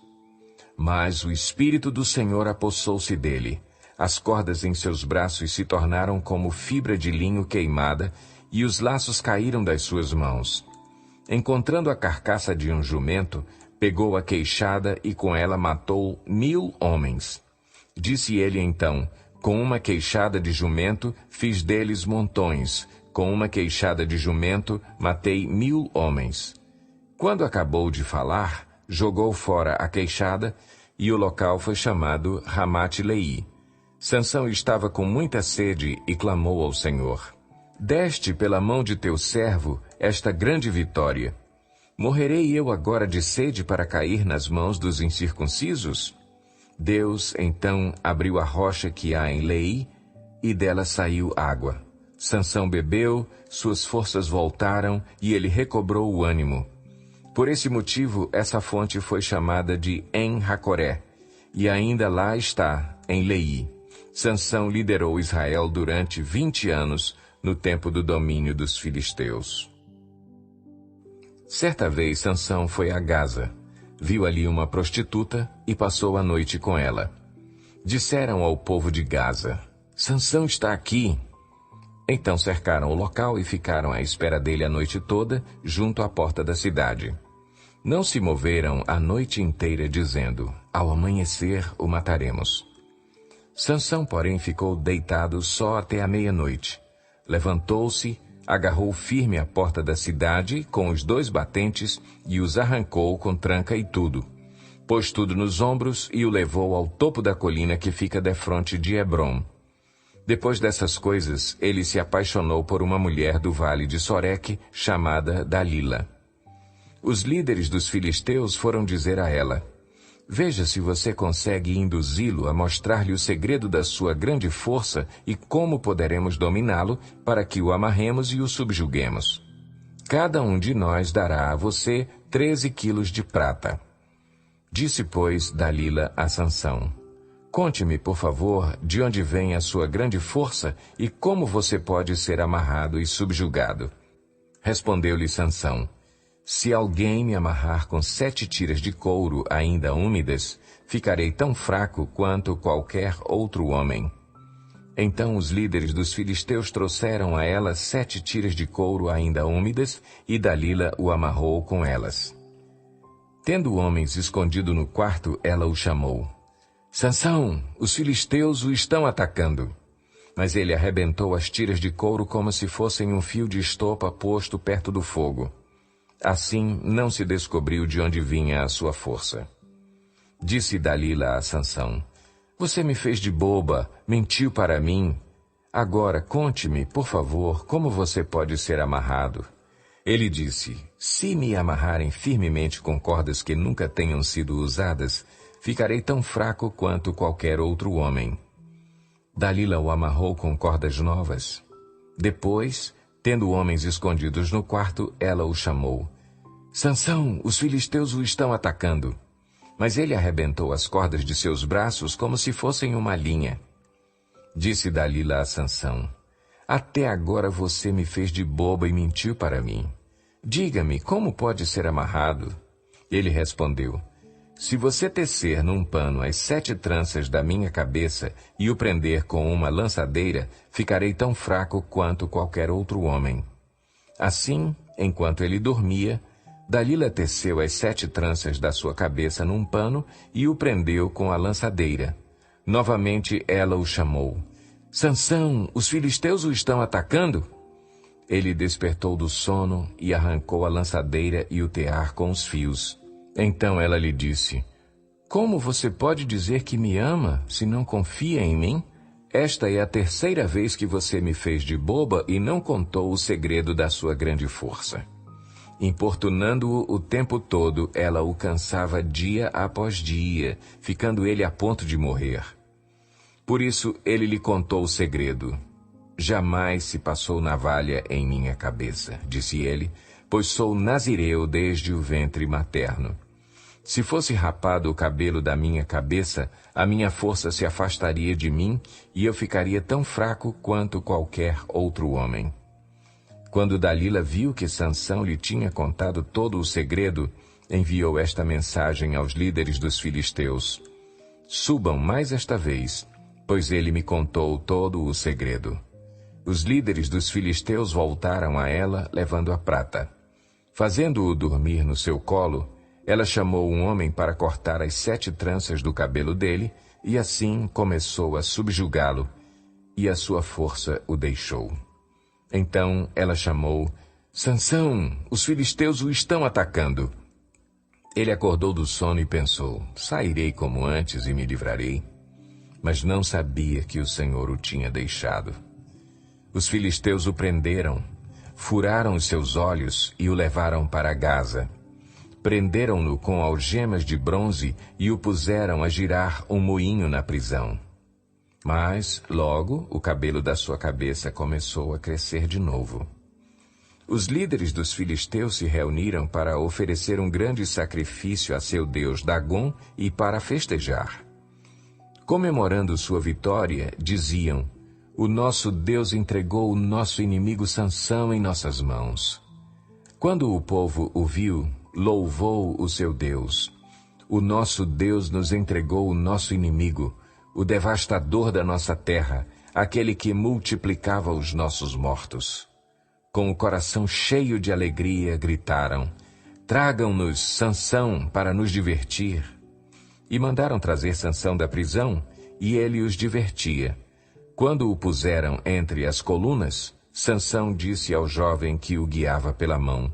Mas o Espírito do Senhor apossou-se dele. As cordas em seus braços se tornaram como fibra de linho queimada, e os laços caíram das suas mãos. Encontrando a carcaça de um jumento, pegou a queixada e com ela matou 1.000 homens. Disse ele então: com uma queixada de jumento fiz deles montões, com uma queixada de jumento matei 1.000 homens. Quando acabou de falar, jogou fora a queixada, e o local foi chamado Ramate-Leí. Sansão estava com muita sede e clamou ao Senhor: deste pela mão de teu servo esta grande vitória. Morrerei eu agora de sede para cair nas mãos dos incircuncisos? Deus, então, abriu a rocha que há em Leí, e dela saiu água. Sansão bebeu, suas forças voltaram e ele recobrou o ânimo. Por esse motivo, essa fonte foi chamada de En-Hacoré, e ainda lá está, em Leí. Sansão liderou Israel durante 20 anos, no tempo do domínio dos filisteus. Certa vez Sansão foi a Gaza, viu ali uma prostituta e passou a noite com ela. Disseram ao povo de Gaza: Sansão está aqui. Então cercaram o local e ficaram à espera dele a noite toda, junto à porta da cidade. Não se moveram a noite inteira, dizendo: ao amanhecer o mataremos. Sansão, porém, ficou deitado só até a meia-noite. Levantou-se, agarrou firme a porta da cidade com os 2 batentes e os arrancou com tranca e tudo. Pôs tudo nos ombros e o levou ao topo da colina que fica defronte de Hebrom. Depois dessas coisas, ele se apaixonou por uma mulher do vale de Soreque, chamada Dalila. Os líderes dos filisteus foram dizer a ela: veja se você consegue induzi-lo a mostrar-lhe o segredo da sua grande força e como poderemos dominá-lo para que o amarremos e o subjuguemos. Cada um de nós dará a você 13 quilos de prata. Disse, pois, Dalila a Sansão: conte-me, por favor, de onde vem a sua grande força e como você pode ser amarrado e subjugado. Respondeu-lhe Sansão: se alguém me amarrar com 7 tiras de couro ainda úmidas, ficarei tão fraco quanto qualquer outro homem. Então os líderes dos filisteus trouxeram a ela 7 tiras de couro ainda úmidas, e Dalila o amarrou com elas. Tendo homens escondido no quarto, ela o chamou: Sansão, os filisteus o estão atacando. Mas ele arrebentou as tiras de couro como se fossem um fio de estopa posto perto do fogo. Assim não se descobriu de onde vinha a sua força. Disse Dalila a Sansão: você me fez de boba, mentiu para mim. Agora conte-me, por favor, como você pode ser amarrado. Ele disse: se me amarrarem firmemente com cordas que nunca tenham sido usadas, ficarei tão fraco quanto qualquer outro homem. Dalila o amarrou com cordas novas. Depois, tendo homens escondidos no quarto, ela o chamou: Sansão, os filisteus o estão atacando. Mas ele arrebentou as cordas de seus braços como se fossem uma linha. Disse Dalila a Sansão: até agora você me fez de boba e mentiu para mim. Diga-me, como pode ser amarrado? Ele respondeu: se você tecer num pano as 7 tranças da minha cabeça e o prender com uma lançadeira, ficarei tão fraco quanto qualquer outro homem. Assim, enquanto ele dormia, Dalila teceu as 7 tranças da sua cabeça num pano e o prendeu com a lançadeira. Novamente ela o chamou: Sansão, os filisteus o estão atacando? Ele despertou do sono e arrancou a lançadeira e o tear com os fios. Então ela lhe disse: como você pode dizer que me ama, se não confia em mim? Esta é a 3ª vez que você me fez de boba e não contou o segredo da sua grande força. Importunando-o o tempo todo, ela o cansava dia após dia, ficando ele a ponto de morrer. Por isso ele lhe contou o segredo. Jamais se passou navalha em minha cabeça, disse ele, pois sou nazireu desde o ventre materno. Se fosse rapado o cabelo da minha cabeça, a minha força se afastaria de mim e eu ficaria tão fraco quanto qualquer outro homem. Quando Dalila viu que Sansão lhe tinha contado todo o segredo, enviou esta mensagem aos líderes dos filisteus: subam mais esta vez, pois ele me contou todo o segredo. Os líderes dos filisteus voltaram a ela, levando a prata. Fazendo-o dormir no seu colo, ela chamou um homem para cortar as 7 tranças do cabelo dele, e assim começou a subjugá-lo, e a sua força o deixou. Então ela chamou: Sansão, os filisteus o estão atacando. Ele acordou do sono e pensou: sairei como antes e me livrarei. Mas não sabia que o Senhor o tinha deixado. Os filisteus o prenderam, furaram os seus olhos e o levaram para Gaza. Prenderam-no com algemas de bronze e o puseram a girar um moinho na prisão. Mas, logo, o cabelo da sua cabeça começou a crescer de novo. Os líderes dos filisteus se reuniram para oferecer um grande sacrifício a seu deus Dagom e para festejar. Comemorando sua vitória, diziam: "O nosso Deus entregou o nosso inimigo Sansão em nossas mãos." Quando o povo o viu, louvou o seu Deus. "O nosso Deus nos entregou o nosso inimigo, o devastador da nossa terra, aquele que multiplicava os nossos mortos." Com o coração cheio de alegria, gritaram: "Tragam-nos Sansão para nos divertir." E mandaram trazer Sansão da prisão, e ele os divertia. Quando o puseram entre as colunas, Sansão disse ao jovem que o guiava pela mão: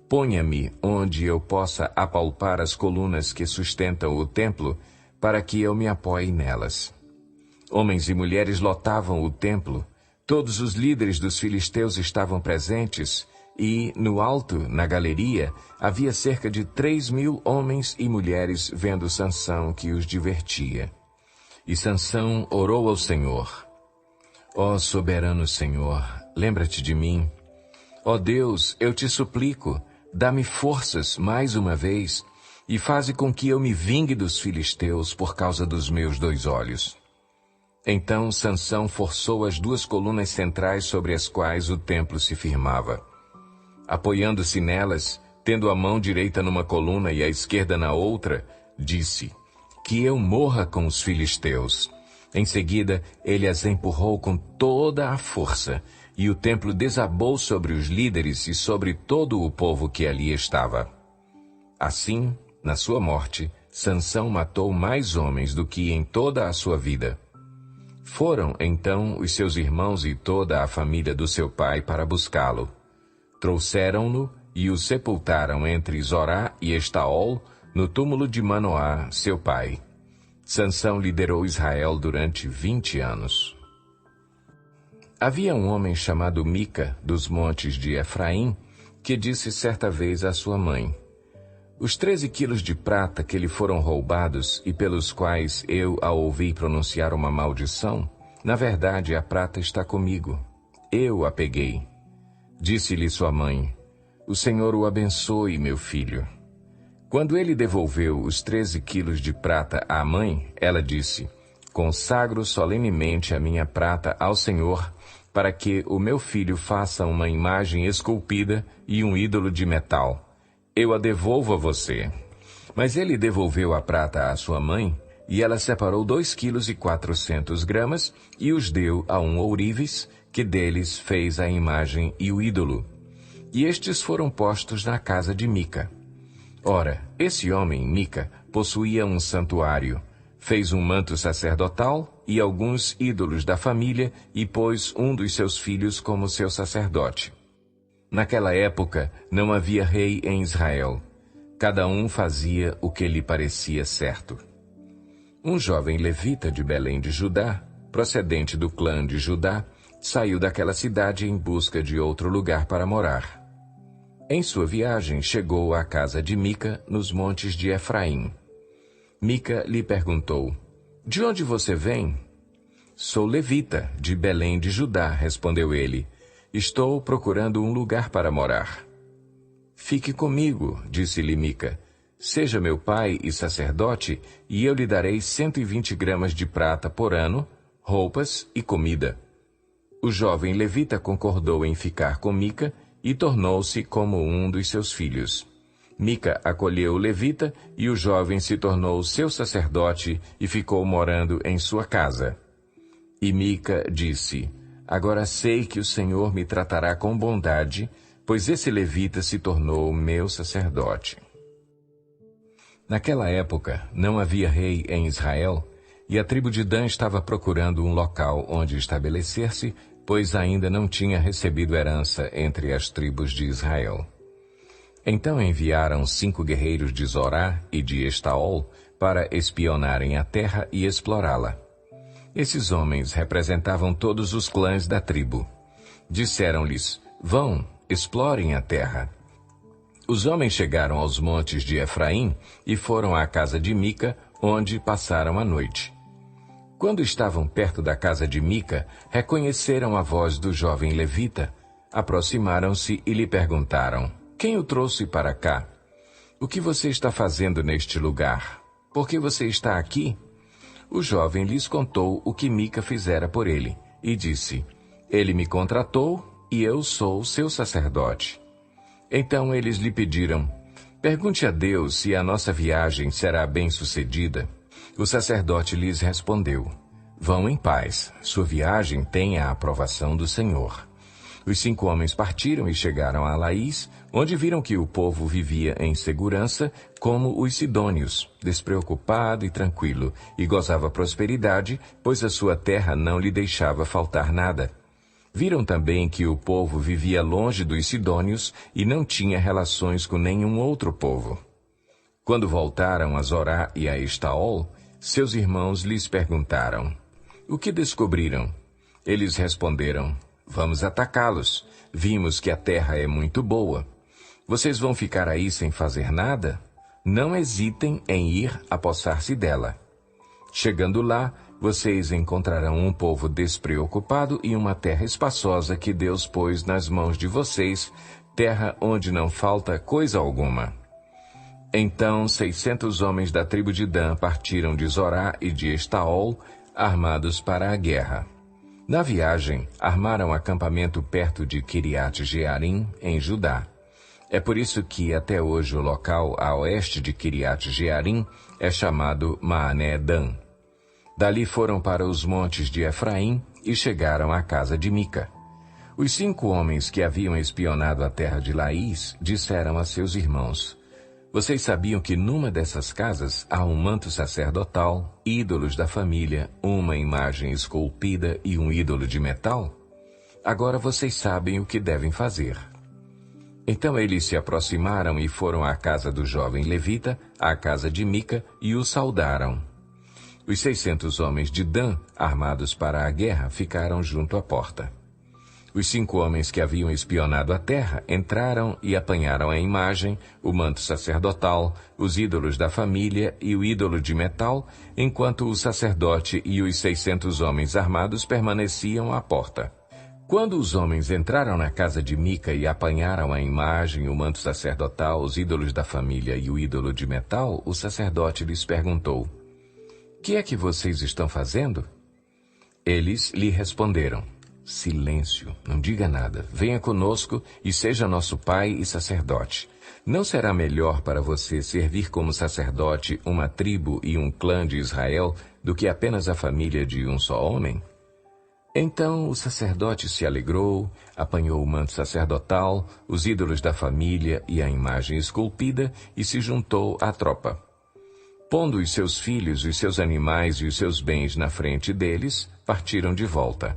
"Ponha-me onde eu possa apalpar as colunas que sustentam o templo, para que eu me apoie nelas." Homens e mulheres lotavam o templo. Todos os líderes dos filisteus estavam presentes e, no alto, na galeria, havia cerca de 3.000 homens e mulheres vendo Sansão que os divertia. E Sansão orou ao Senhor: "Ó soberano Senhor, lembra-te de mim. Ó Deus, eu te suplico, dá-me forças mais uma vez e faze com que eu me vingue dos filisteus por causa dos meus 2 olhos." Então Sansão forçou as 2 colunas centrais sobre as quais o templo se firmava. Apoiando-se nelas, tendo a mão direita numa coluna e a esquerda na outra, disse: "Que eu morra com os filisteus." Em seguida, ele as empurrou com toda a força, e o templo desabou sobre os líderes e sobre todo o povo que ali estava. Assim, na sua morte, Sansão matou mais homens do que em toda a sua vida. Foram, então, os seus irmãos e toda a família do seu pai para buscá-lo. Trouxeram-no e o sepultaram entre Zorá e Estaol, no túmulo de Manoá, seu pai. Sansão liderou Israel durante 20 anos. Havia um homem chamado Mica, dos montes de Efraim, que disse certa vez à sua mãe: "Os 13 quilos de prata que lhe foram roubados e pelos quais eu a ouvi pronunciar uma maldição, na verdade a prata está comigo. Eu a peguei." Disse-lhe sua mãe: "O Senhor o abençoe, meu filho." Quando ele devolveu os 13 quilos de prata à mãe, ela disse: "Consagro solenemente a minha prata ao Senhor, para que o meu filho faça uma imagem esculpida e um ídolo de metal. Eu a devolvo a você." Mas ele devolveu a prata à sua mãe, e ela separou 2,4 kg e os deu a um ourives, que deles fez a imagem e o ídolo. E estes foram postos na casa de Mica. Ora, esse homem, Mica, possuía um santuário, fez um manto sacerdotal e alguns ídolos da família e pôs um dos seus filhos como seu sacerdote. Naquela época, não havia rei em Israel. Cada um fazia o que lhe parecia certo. Um jovem levita de Belém de Judá, procedente do clã de Judá, saiu daquela cidade em busca de outro lugar para morar. Em sua viagem, chegou à casa de Mica, nos montes de Efraim. Mica lhe perguntou: "De onde você vem?" "Sou levita, de Belém de Judá", respondeu ele. "Estou procurando um lugar para morar." "Fique comigo", disse-lhe Mica. "Seja meu pai e sacerdote, e eu lhe darei 120 gramas de prata por ano, roupas e comida." O jovem levita concordou em ficar com Mica e tornou-se como um dos seus filhos. Mica acolheu o levita e o jovem se tornou seu sacerdote e ficou morando em sua casa. E Mica disse: "Agora sei que o Senhor me tratará com bondade, pois esse levita se tornou meu sacerdote." Naquela época, não havia rei em Israel, e a tribo de Dan estava procurando um local onde estabelecer-se, pois ainda não tinha recebido herança entre as tribos de Israel. Então enviaram 5 guerreiros de Zorá e de Estaol para espionarem a terra e explorá-la. Esses homens representavam todos os clãs da tribo. Disseram-lhes: "Vão, explorem a terra." Os homens chegaram aos montes de Efraim e foram à casa de Mica, onde passaram a noite. Quando estavam perto da casa de Mica, reconheceram a voz do jovem levita. Aproximaram-se e lhe perguntaram: quem o trouxe para cá? O que você está fazendo neste lugar? Por que você está aqui? O jovem lhes contou o que Mica fizera por ele, e disse: ele me contratou, e eu sou seu sacerdote. Então eles lhe pediram: pergunte a Deus se a nossa viagem será bem-sucedida. O sacerdote lhes respondeu: vão em paz, sua viagem tem a aprovação do Senhor. Os 5 homens partiram e chegaram a Laís, onde viram que o povo vivia em segurança, como os sidônios, despreocupado e tranquilo, e gozava prosperidade, pois a sua terra não lhe deixava faltar nada. Viram também que o povo vivia longe dos sidônios e não tinha relações com nenhum outro povo. Quando voltaram a Zorá e a Estaol, seus irmãos lhes perguntaram: o que descobriram? Eles responderam: vamos atacá-los. Vimos que a terra é muito boa. Vocês vão ficar aí sem fazer nada? Não hesitem em ir apossar-se dela. Chegando lá, vocês encontrarão um povo despreocupado e uma terra espaçosa que Deus pôs nas mãos de vocês, terra onde não falta coisa alguma. Então 600 homens da tribo de Dan partiram de Zorá e de Estaol, armados para a guerra. Na viagem, armaram acampamento perto de Quiriate-Jearim, em Judá. É por isso que até hoje o local a oeste de Quiriate-Jearim é chamado Maané-Dan. Dali foram para os montes de Efraim e chegaram à casa de Mica. Os 5 homens que haviam espionado a terra de Laís disseram a seus irmãos: vocês sabiam que numa dessas casas há um manto sacerdotal, ídolos da família, uma imagem esculpida e um ídolo de metal? Agora vocês sabem o que devem fazer. Então eles se aproximaram e foram à casa do jovem levita, à casa de Mica, e o saudaram. Os 600 homens de Dan, armados para a guerra, ficaram junto à porta. Os 5 homens que haviam espionado a terra entraram e apanharam a imagem, o manto sacerdotal, os ídolos da família e o ídolo de metal, enquanto o sacerdote e os 600 homens armados permaneciam à porta. Quando os homens entraram na casa de Mica e apanharam a imagem, o manto sacerdotal, os ídolos da família e o ídolo de metal, o sacerdote lhes perguntou: que é que vocês estão fazendo? Eles lhe responderam: silêncio, não diga nada. Venha conosco e seja nosso pai e sacerdote. Não será melhor para você servir como sacerdote uma tribo e um clã de Israel do que apenas a família de um só homem? Então o sacerdote se alegrou, apanhou o manto sacerdotal, os ídolos da família e a imagem esculpida e se juntou à tropa. Pondo os seus filhos, os seus animais e os seus bens na frente deles, partiram de volta.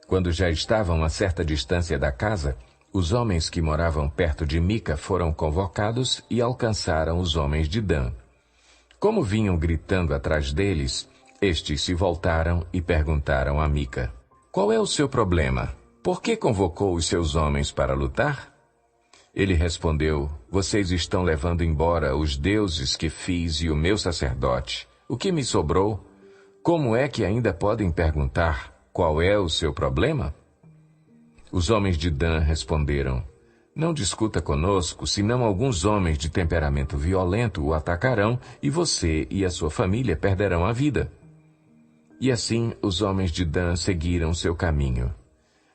Quando já estavam a certa distância da casa, os homens que moravam perto de Mica foram convocados e alcançaram os homens de Dan. Como vinham gritando atrás deles, estes se voltaram e perguntaram a Mica: qual é o seu problema? Por que convocou os seus homens para lutar? Ele respondeu: vocês estão levando embora os deuses que fiz e o meu sacerdote. O que me sobrou? Como é que ainda podem perguntar: qual é o seu problema? Os homens de Dan responderam: não discuta conosco, senão alguns homens de temperamento violento o atacarão e você e a sua família perderão a vida. E assim os homens de Dan seguiram seu caminho.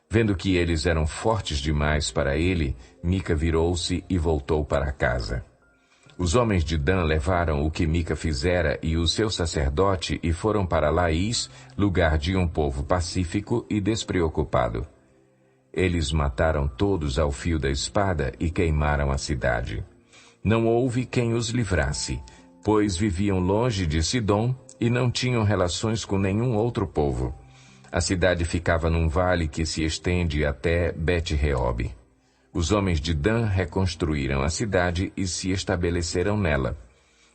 Vendo que eles eram fortes demais para ele, Mica virou-se e voltou para casa. Os homens de Dan levaram o que Mica fizera e o seu sacerdote e foram para Laís, lugar de um povo pacífico e despreocupado. Eles mataram todos ao fio da espada e queimaram a cidade. Não houve quem os livrasse, pois viviam longe de Sidom e não tinham relações com nenhum outro povo. A cidade ficava num vale que se estende até Bet-Reob. Os homens de Dan reconstruíram a cidade e se estabeleceram nela.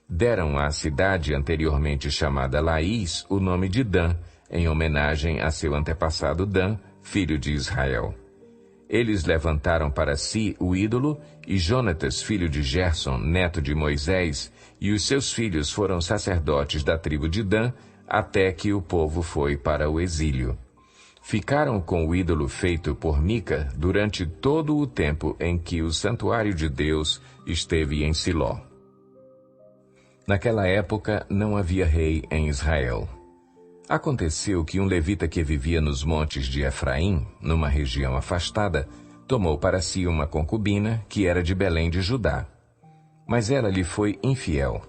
Deram à cidade anteriormente chamada Laís o nome de Dan, em homenagem a seu antepassado Dan, filho de Israel. Eles levantaram para si o ídolo, e Jonatas, filho de Gerson, neto de Moisés, e os seus filhos foram sacerdotes da tribo de Dan, até que o povo foi para o exílio. Ficaram com o ídolo feito por Mica durante todo o tempo em que o santuário de Deus esteve em Siló. Naquela época não havia rei em Israel. Aconteceu que um levita que vivia nos montes de Efraim, numa região afastada, tomou para si uma concubina que era de Belém de Judá. Mas ela lhe foi infiel.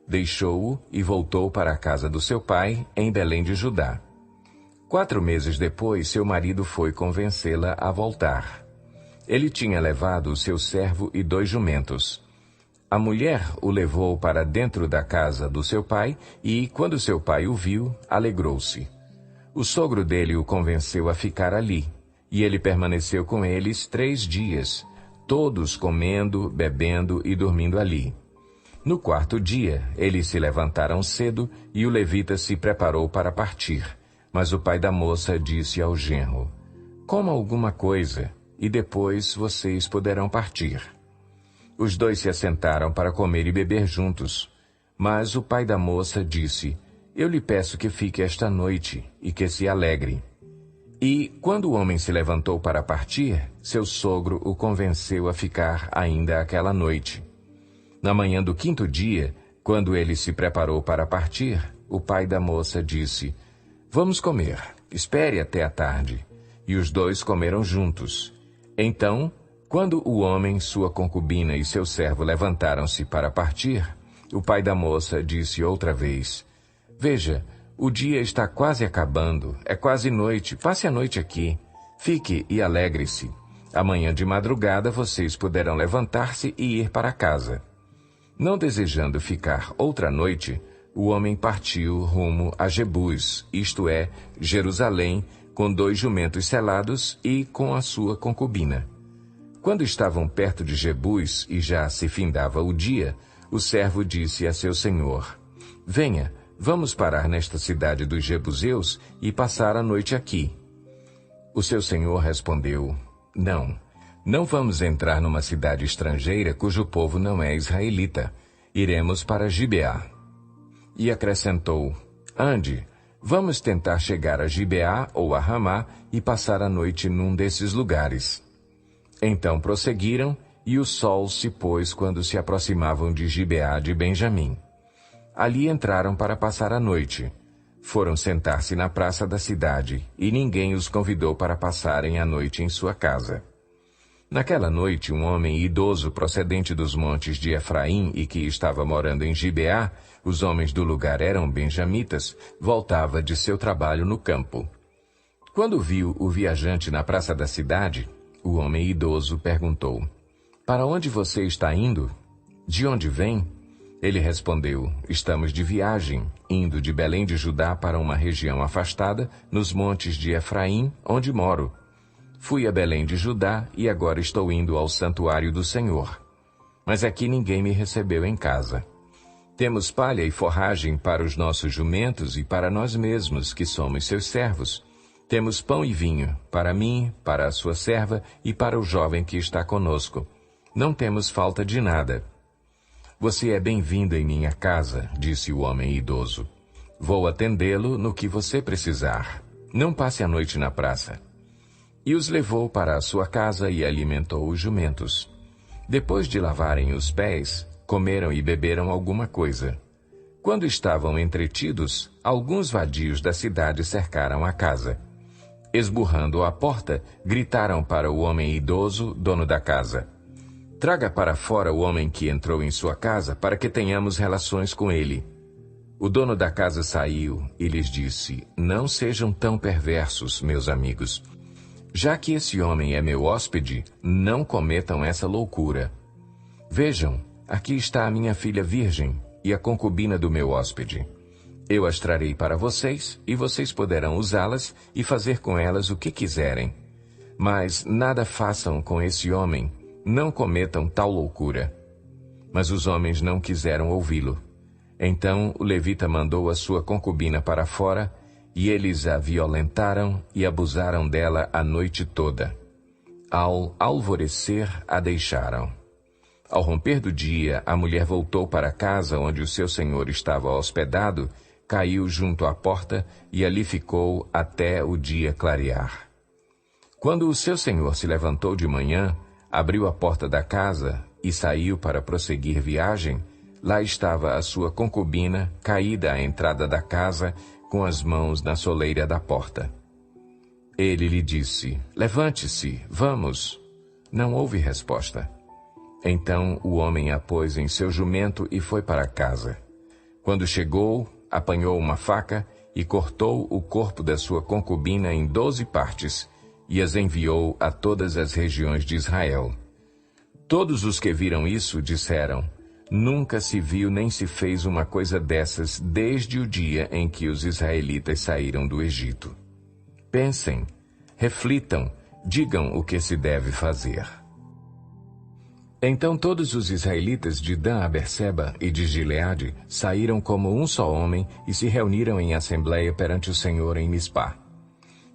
Deixou-o e voltou para a casa do seu pai, em Belém de Judá. 4 meses depois, seu marido foi convencê-la a voltar. Ele tinha levado o seu servo e 2 jumentos. A mulher o levou para dentro da casa do seu pai e, quando seu pai o viu, alegrou-se. O sogro dele o convenceu a ficar ali, e ele permaneceu com eles 3 dias, todos comendo, bebendo e dormindo ali. No 4º dia, eles se levantaram cedo e o levita se preparou para partir. Mas o pai da moça disse ao genro: "Coma alguma coisa, e depois vocês poderão partir." Os 2 se assentaram para comer e beber juntos. Mas o pai da moça disse: "Eu lhe peço que fique esta noite e que se alegre." E, quando o homem se levantou para partir, seu sogro o convenceu a ficar ainda aquela noite. Na manhã do 5º dia, quando ele se preparou para partir, o pai da moça disse: "Vamos comer, espere até a tarde." E os 2 comeram juntos. Então, quando o homem, sua concubina e seu servo levantaram-se para partir, o pai da moça disse outra vez: "Veja, o dia está quase acabando, é quase noite, passe a noite aqui. Fique e alegre-se. Amanhã de madrugada vocês poderão levantar-se e ir para casa." Não desejando ficar outra noite, o homem partiu rumo a Jebus, isto é, Jerusalém, com 2 jumentos selados e com a sua concubina. Quando estavam perto de Jebus e já se findava o dia, o servo disse a seu senhor: "Venha, vamos parar nesta cidade dos Jebuseus e passar a noite aqui." O seu senhor respondeu: Não vamos entrar numa cidade estrangeira cujo povo não é israelita. Iremos para Gibeá." E acrescentou: "Ande, vamos tentar chegar a Gibeá ou a Ramá e passar a noite num desses lugares." Então prosseguiram, e o sol se pôs quando se aproximavam de Gibeá de Benjamim. Ali entraram para passar a noite. Foram sentar-se na praça da cidade, e ninguém os convidou para passarem a noite em sua casa. Naquela noite, um homem idoso procedente dos montes de Efraim e que estava morando em Gibeá, os homens do lugar eram benjamitas, voltava de seu trabalho no campo. Quando viu o viajante na praça da cidade, o homem idoso perguntou: "Para onde você está indo? De onde vem?" Ele respondeu: "Estamos de viagem, indo de Belém de Judá para uma região afastada, nos montes de Efraim, onde moro. Fui a Belém de Judá e agora estou indo ao santuário do Senhor. Mas aqui ninguém me recebeu em casa. Temos palha e forragem para os nossos jumentos e para nós mesmos, que somos seus servos. Temos pão e vinho, para mim, para a sua serva e para o jovem que está conosco. Não temos falta de nada." "Você é bem-vindo em minha casa", disse o homem idoso. "Vou atendê-lo no que você precisar. Não passe a noite na praça." E os levou para a sua casa e alimentou os jumentos. Depois de lavarem os pés, comeram e beberam alguma coisa. Quando estavam entretidos, alguns vadios da cidade cercaram a casa. Esburrando a porta, gritaram para o homem idoso, dono da casa: "Traga para fora o homem que entrou em sua casa, para que tenhamos relações com ele." O dono da casa saiu e lhes disse: "Não sejam tão perversos, meus amigos. Já que esse homem é meu hóspede, não cometam essa loucura. Vejam, aqui está a minha filha virgem e a concubina do meu hóspede. Eu as trarei para vocês, e vocês poderão usá-las e fazer com elas o que quiserem. Mas nada façam com esse homem, não cometam tal loucura." Mas os homens não quiseram ouvi-lo. Então o levita mandou a sua concubina para fora, e eles a violentaram e abusaram dela a noite toda. Ao alvorecer, a deixaram. Ao romper do dia, a mulher voltou para a casa onde o seu senhor estava hospedado, caiu junto à porta e ali ficou até o dia clarear. Quando o seu senhor se levantou de manhã, abriu a porta da casa e saiu para prosseguir viagem, lá estava a sua concubina, caída à entrada da casa, com as mãos na soleira da porta. Ele lhe disse: "Levante-se, vamos." Não houve resposta. Então o homem a pôs em seu jumento e foi para casa. Quando chegou, apanhou uma faca e cortou o corpo da sua concubina em 12 partes e as enviou a todas as regiões de Israel. Todos os que viram isso disseram: "Nunca se viu nem se fez uma coisa dessas desde o dia em que os israelitas saíram do Egito." Pensem, reflitam, digam o que se deve fazer. Então todos os israelitas de Dan a Berseba e de Gileade saíram como um só homem e se reuniram em assembleia perante o Senhor em Mispá.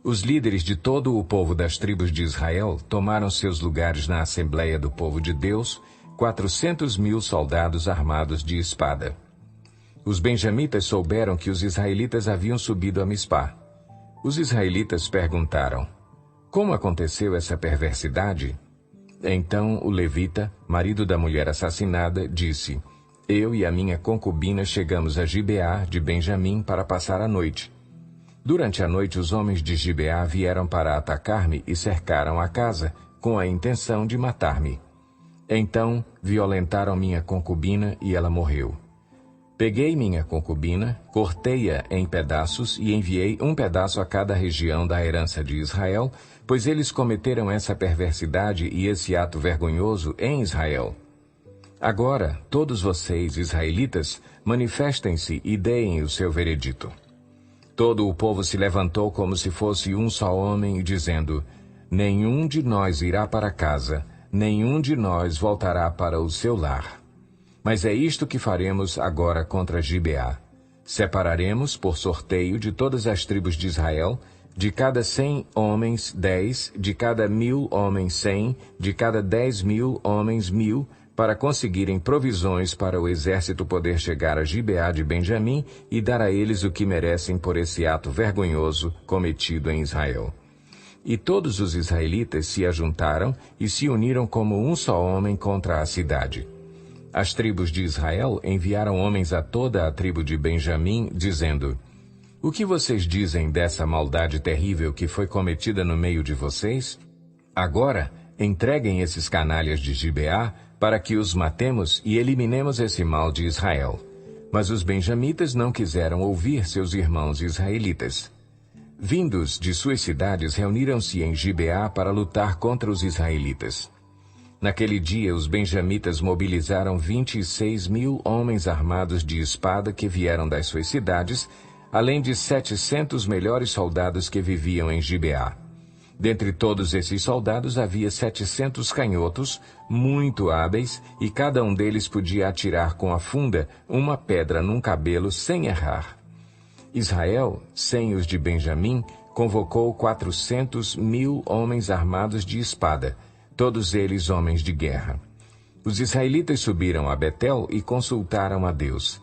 Os líderes de todo o povo das tribos de Israel tomaram seus lugares na assembleia do povo de Deus, 400.000 soldados armados de espada. Os benjamitas souberam que os israelitas haviam subido a Mispá. Os israelitas perguntaram: "Como aconteceu essa perversidade?" Então o levita, marido da mulher assassinada, disse: "Eu e a minha concubina chegamos a Gibeá de Benjamim para passar a noite. Durante a noite os homens de Gibeá vieram para atacar-me e cercaram a casa, com a intenção de matar-me. Então violentaram minha concubina e ela morreu. Peguei minha concubina, cortei-a em pedaços e enviei um pedaço a cada região da herança de Israel, pois eles cometeram essa perversidade e esse ato vergonhoso em Israel. Agora, todos vocês, israelitas, manifestem-se e deem o seu veredito." Todo o povo se levantou como se fosse um só homem, dizendo: "Nenhum de nós irá para casa, nenhum de nós voltará para o seu lar. Mas é isto que faremos agora contra Gibeá. Separaremos, por sorteio, de todas as tribos de Israel, de cada 100 homens, 10, de cada 1.000 homens, 100, de cada 10.000 homens, 1.000, para conseguirem provisões para o exército poder chegar a Gibeá de Benjamim e dar a eles o que merecem por esse ato vergonhoso cometido em Israel." E todos os israelitas se ajuntaram e se uniram como um só homem contra a cidade. As tribos de Israel enviaram homens a toda a tribo de Benjamim, dizendo: "O que vocês dizem dessa maldade terrível que foi cometida no meio de vocês? Agora, entreguem esses canalhas de Gibeá para que os matemos e eliminemos esse mal de Israel." Mas os benjamitas não quiseram ouvir seus irmãos israelitas. Vindos de suas cidades, reuniram-se em Gibeá para lutar contra os israelitas. Naquele dia, os benjamitas mobilizaram 26.000 homens armados de espada que vieram das suas cidades, além de 700 melhores soldados que viviam em Gibeá. Dentre todos esses soldados havia 700 canhotos, muito hábeis, e cada um deles podia atirar com a funda uma pedra num cabelo sem errar. Israel, sem os de Benjamim, convocou 400.000 homens armados de espada, todos eles homens de guerra. Os israelitas subiram a Betel e consultaram a Deus.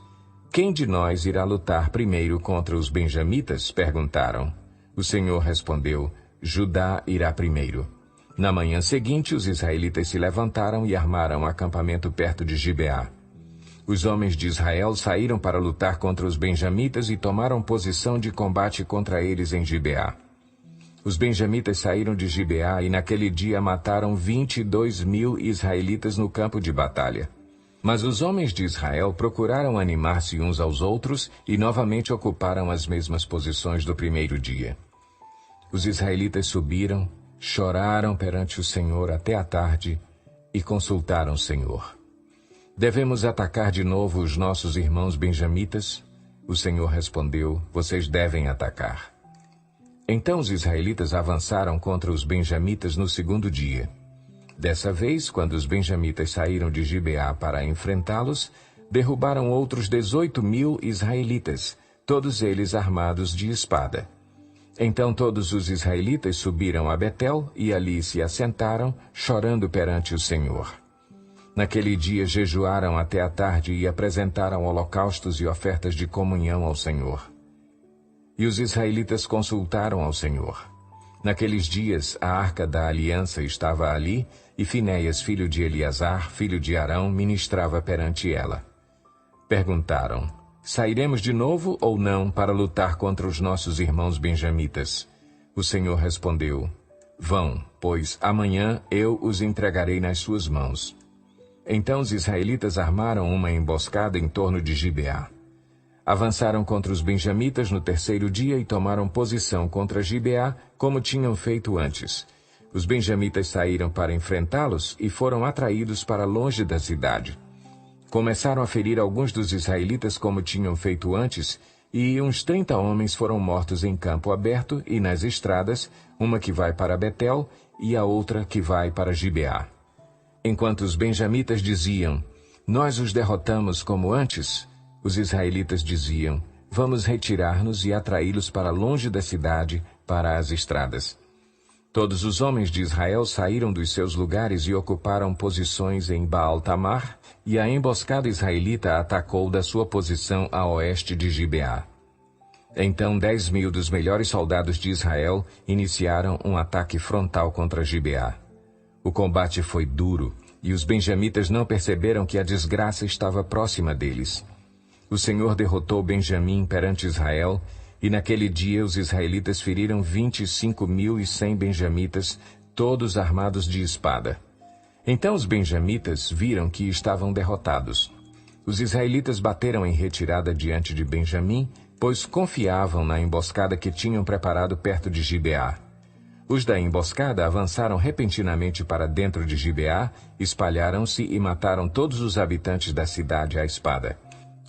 "Quem de nós irá lutar primeiro contra os benjamitas?" perguntaram. O Senhor respondeu: "Judá irá primeiro." Na manhã seguinte, os israelitas se levantaram e armaram acampamento perto de Gibeá. Os homens de Israel saíram para lutar contra os benjamitas e tomaram posição de combate contra eles em Gibeá. Os benjamitas saíram de Gibeá e naquele dia mataram 22.000 israelitas no campo de batalha. Mas os homens de Israel procuraram animar-se uns aos outros e novamente ocuparam as mesmas posições do primeiro dia. Os israelitas subiram, choraram perante o Senhor até a tarde e consultaram o Senhor. "Devemos atacar de novo os nossos irmãos benjamitas?" O Senhor respondeu: "Vocês devem atacar." Então os israelitas avançaram contra os benjamitas no segundo dia. Dessa vez, quando os benjamitas saíram de Gibeá para enfrentá-los, derrubaram outros 18.000 israelitas, todos eles armados de espada. Então todos os israelitas subiram a Betel e ali se assentaram, chorando perante o Senhor. Naquele dia jejuaram até a tarde e apresentaram holocaustos e ofertas de comunhão ao Senhor. E os israelitas consultaram ao Senhor. Naqueles dias a arca da aliança estava ali, e Finéias, filho de Eleazar, filho de Arão, ministrava perante ela. Perguntaram: sairemos de novo ou não para lutar contra os nossos irmãos benjamitas? O Senhor respondeu: vão, pois amanhã eu os entregarei nas suas mãos. Então os israelitas armaram uma emboscada em torno de Gibeá. Avançaram contra os benjamitas no terceiro dia e tomaram posição contra Gibeá, como tinham feito antes. Os benjamitas saíram para enfrentá-los e foram atraídos para longe da cidade. Começaram a ferir alguns dos israelitas como tinham feito antes, e uns 30 homens foram mortos em campo aberto e nas estradas, uma que vai para Betel e a outra que vai para Gibeá. Enquanto os benjamitas diziam: nós os derrotamos como antes, os israelitas diziam: vamos retirar-nos e atraí-los para longe da cidade, para as estradas. Todos os homens de Israel saíram dos seus lugares e ocuparam posições em Baal-Tamar, e a emboscada israelita atacou da sua posição a oeste de Gibeá. Então 10.000 dos melhores soldados de Israel iniciaram um ataque frontal contra Gibeá. O combate foi duro, e os benjamitas não perceberam que a desgraça estava próxima deles. O Senhor derrotou Benjamim perante Israel, e naquele dia os israelitas feriram 25.100 benjamitas, todos armados de espada. Então os benjamitas viram que estavam derrotados. Os israelitas bateram em retirada diante de Benjamim, pois confiavam na emboscada que tinham preparado perto de Gibeá. Os da emboscada avançaram repentinamente para dentro de Gibeá, espalharam-se e mataram todos os habitantes da cidade à espada.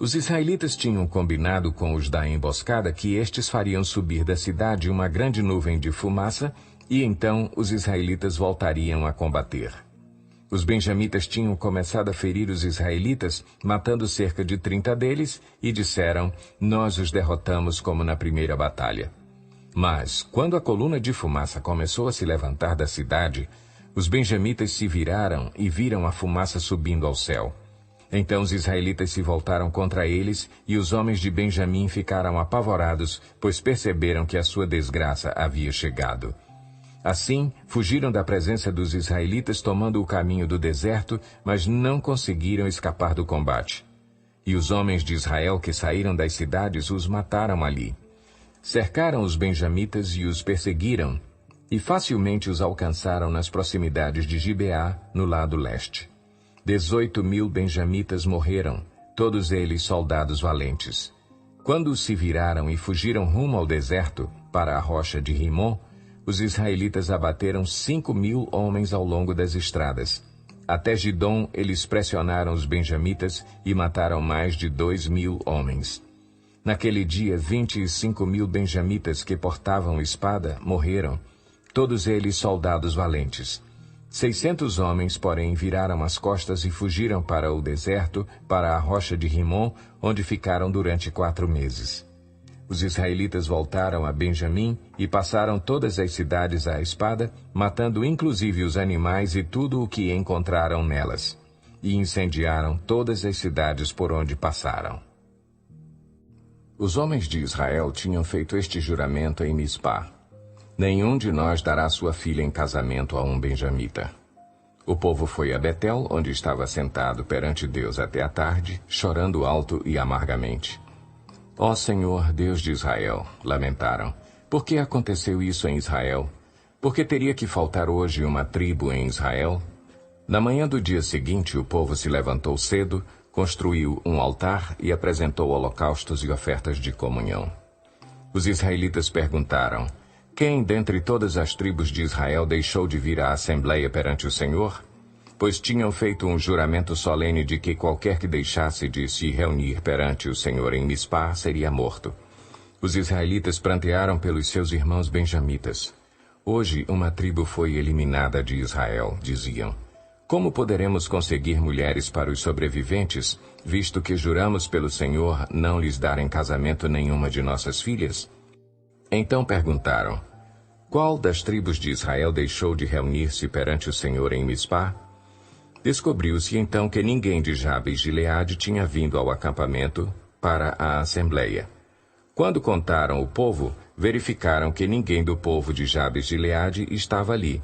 Os israelitas tinham combinado com os da emboscada que estes fariam subir da cidade uma grande nuvem de fumaça, e então os israelitas voltariam a combater. Os benjamitas tinham começado a ferir os israelitas, matando cerca de 30 deles, e disseram: nós os derrotamos como na primeira batalha. Mas, quando a coluna de fumaça começou a se levantar da cidade, os benjamitas se viraram e viram a fumaça subindo ao céu. Então os israelitas se voltaram contra eles, e os homens de Benjamim ficaram apavorados, pois perceberam que a sua desgraça havia chegado. Assim, fugiram da presença dos israelitas tomando o caminho do deserto, mas não conseguiram escapar do combate. E os homens de Israel que saíram das cidades os mataram ali. Cercaram os benjamitas e os perseguiram, e facilmente os alcançaram nas proximidades de Gibeá, no lado leste. 18.000 benjamitas morreram, todos eles soldados valentes. Quando se viraram e fugiram rumo ao deserto, para a rocha de Rimon, os israelitas abateram 5.000 homens ao longo das estradas. Até Gidom eles pressionaram os benjamitas e mataram mais de 2.000 homens. Naquele dia 25.000 benjamitas que portavam espada morreram, todos eles soldados valentes. 600 homens, porém, viraram as costas e fugiram para o deserto, para a rocha de Rimon, onde ficaram durante 4 meses. Os israelitas voltaram a Benjamim e passaram todas as cidades à espada, matando inclusive os animais e tudo o que encontraram nelas. E incendiaram todas as cidades por onde passaram. Os homens de Israel tinham feito este juramento em Mispá: nenhum de nós dará sua filha em casamento a um benjamita. O povo foi a Betel, onde estava sentado perante Deus até a tarde, chorando alto e amargamente. Ó Senhor, Deus de Israel, lamentaram, por que aconteceu isso em Israel? Por que teria que faltar hoje uma tribo em Israel? Na manhã do dia seguinte, o povo se levantou cedo, construiu um altar e apresentou holocaustos e ofertas de comunhão. Os israelitas perguntaram: quem dentre todas as tribos de Israel deixou de vir à assembleia perante o Senhor? Pois tinham feito um juramento solene de que qualquer que deixasse de se reunir perante o Senhor em Mispá seria morto. Os israelitas prantearam pelos seus irmãos benjamitas. Hoje uma tribo foi eliminada de Israel, diziam. Como poderemos conseguir mulheres para os sobreviventes, visto que juramos pelo Senhor não lhes dar em casamento nenhuma de nossas filhas? Então perguntaram: qual das tribos de Israel deixou de reunir-se perante o Senhor em Mispá? Descobriu-se então que ninguém de Jabes de Gileade tinha vindo ao acampamento para a assembleia. Quando contaram o povo, verificaram que ninguém do povo de Jabes de Gileade estava ali.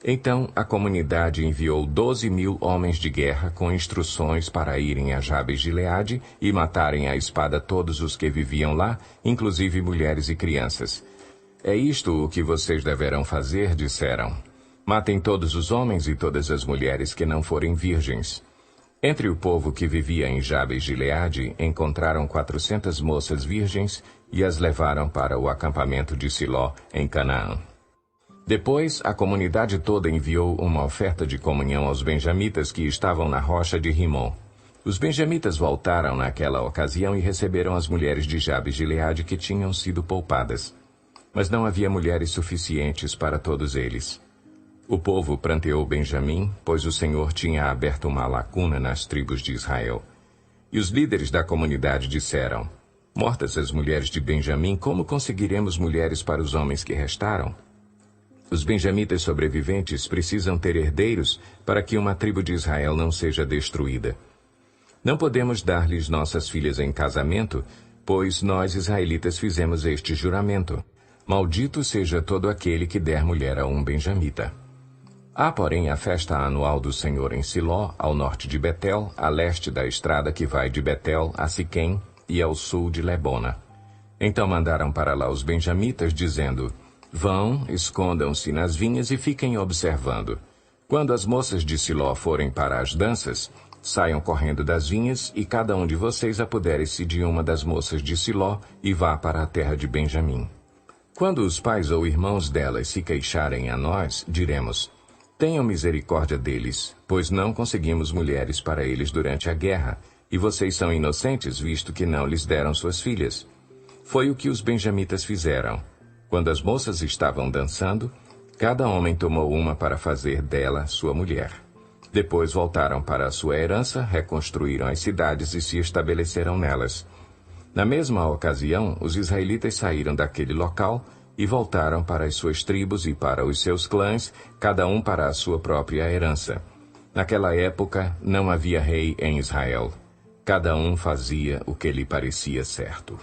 Então a comunidade enviou 12.000 homens de guerra com instruções para irem a Jabes de Gileade e matarem à espada todos os que viviam lá, inclusive mulheres e crianças. É isto o que vocês deverão fazer, disseram. Matem todos os homens e todas as mulheres que não forem virgens. Entre o povo que vivia em Jabes de Gileade, encontraram 400 moças virgens e as levaram para o acampamento de Siló, em Canaã. Depois, a comunidade toda enviou uma oferta de comunhão aos benjamitas que estavam na rocha de Rimom. Os benjamitas voltaram naquela ocasião e receberam as mulheres de Jabes de Gileade que tinham sido poupadas. Mas não havia mulheres suficientes para todos eles. O povo pranteou Benjamim, pois o Senhor tinha aberto uma lacuna nas tribos de Israel. E os líderes da comunidade disseram: Mortas as mulheres de Benjamim, como conseguiremos mulheres para os homens que restaram? Os benjamitas sobreviventes precisam ter herdeiros para que uma tribo de Israel não seja destruída. Não podemos dar-lhes nossas filhas em casamento, pois nós israelitas fizemos este juramento. Maldito seja todo aquele que der mulher a um benjamita. Há, porém, a festa anual do Senhor em Siló, ao norte de Betel, a leste da estrada que vai de Betel a Siquém e ao sul de Lebona. Então mandaram para lá os benjamitas, dizendo: Vão, escondam-se nas vinhas e fiquem observando. Quando as moças de Siló forem para as danças, saiam correndo das vinhas e cada um de vocês apodere-se de uma das moças de Siló e vá para a terra de Benjamim. Quando os pais ou irmãos delas se queixarem a nós, diremos: Tenham misericórdia deles, pois não conseguimos mulheres para eles durante a guerra, e vocês são inocentes, visto que não lhes deram suas filhas. Foi o que os benjamitas fizeram. Quando as moças estavam dançando, cada homem tomou uma para fazer dela sua mulher. Depois voltaram para a sua herança, reconstruíram as cidades e se estabeleceram nelas. Na mesma ocasião, os israelitas saíram daquele local e voltaram para as suas tribos e para os seus clãs, cada um para a sua própria herança. Naquela época, não havia rei em Israel. Cada um fazia o que lhe parecia certo.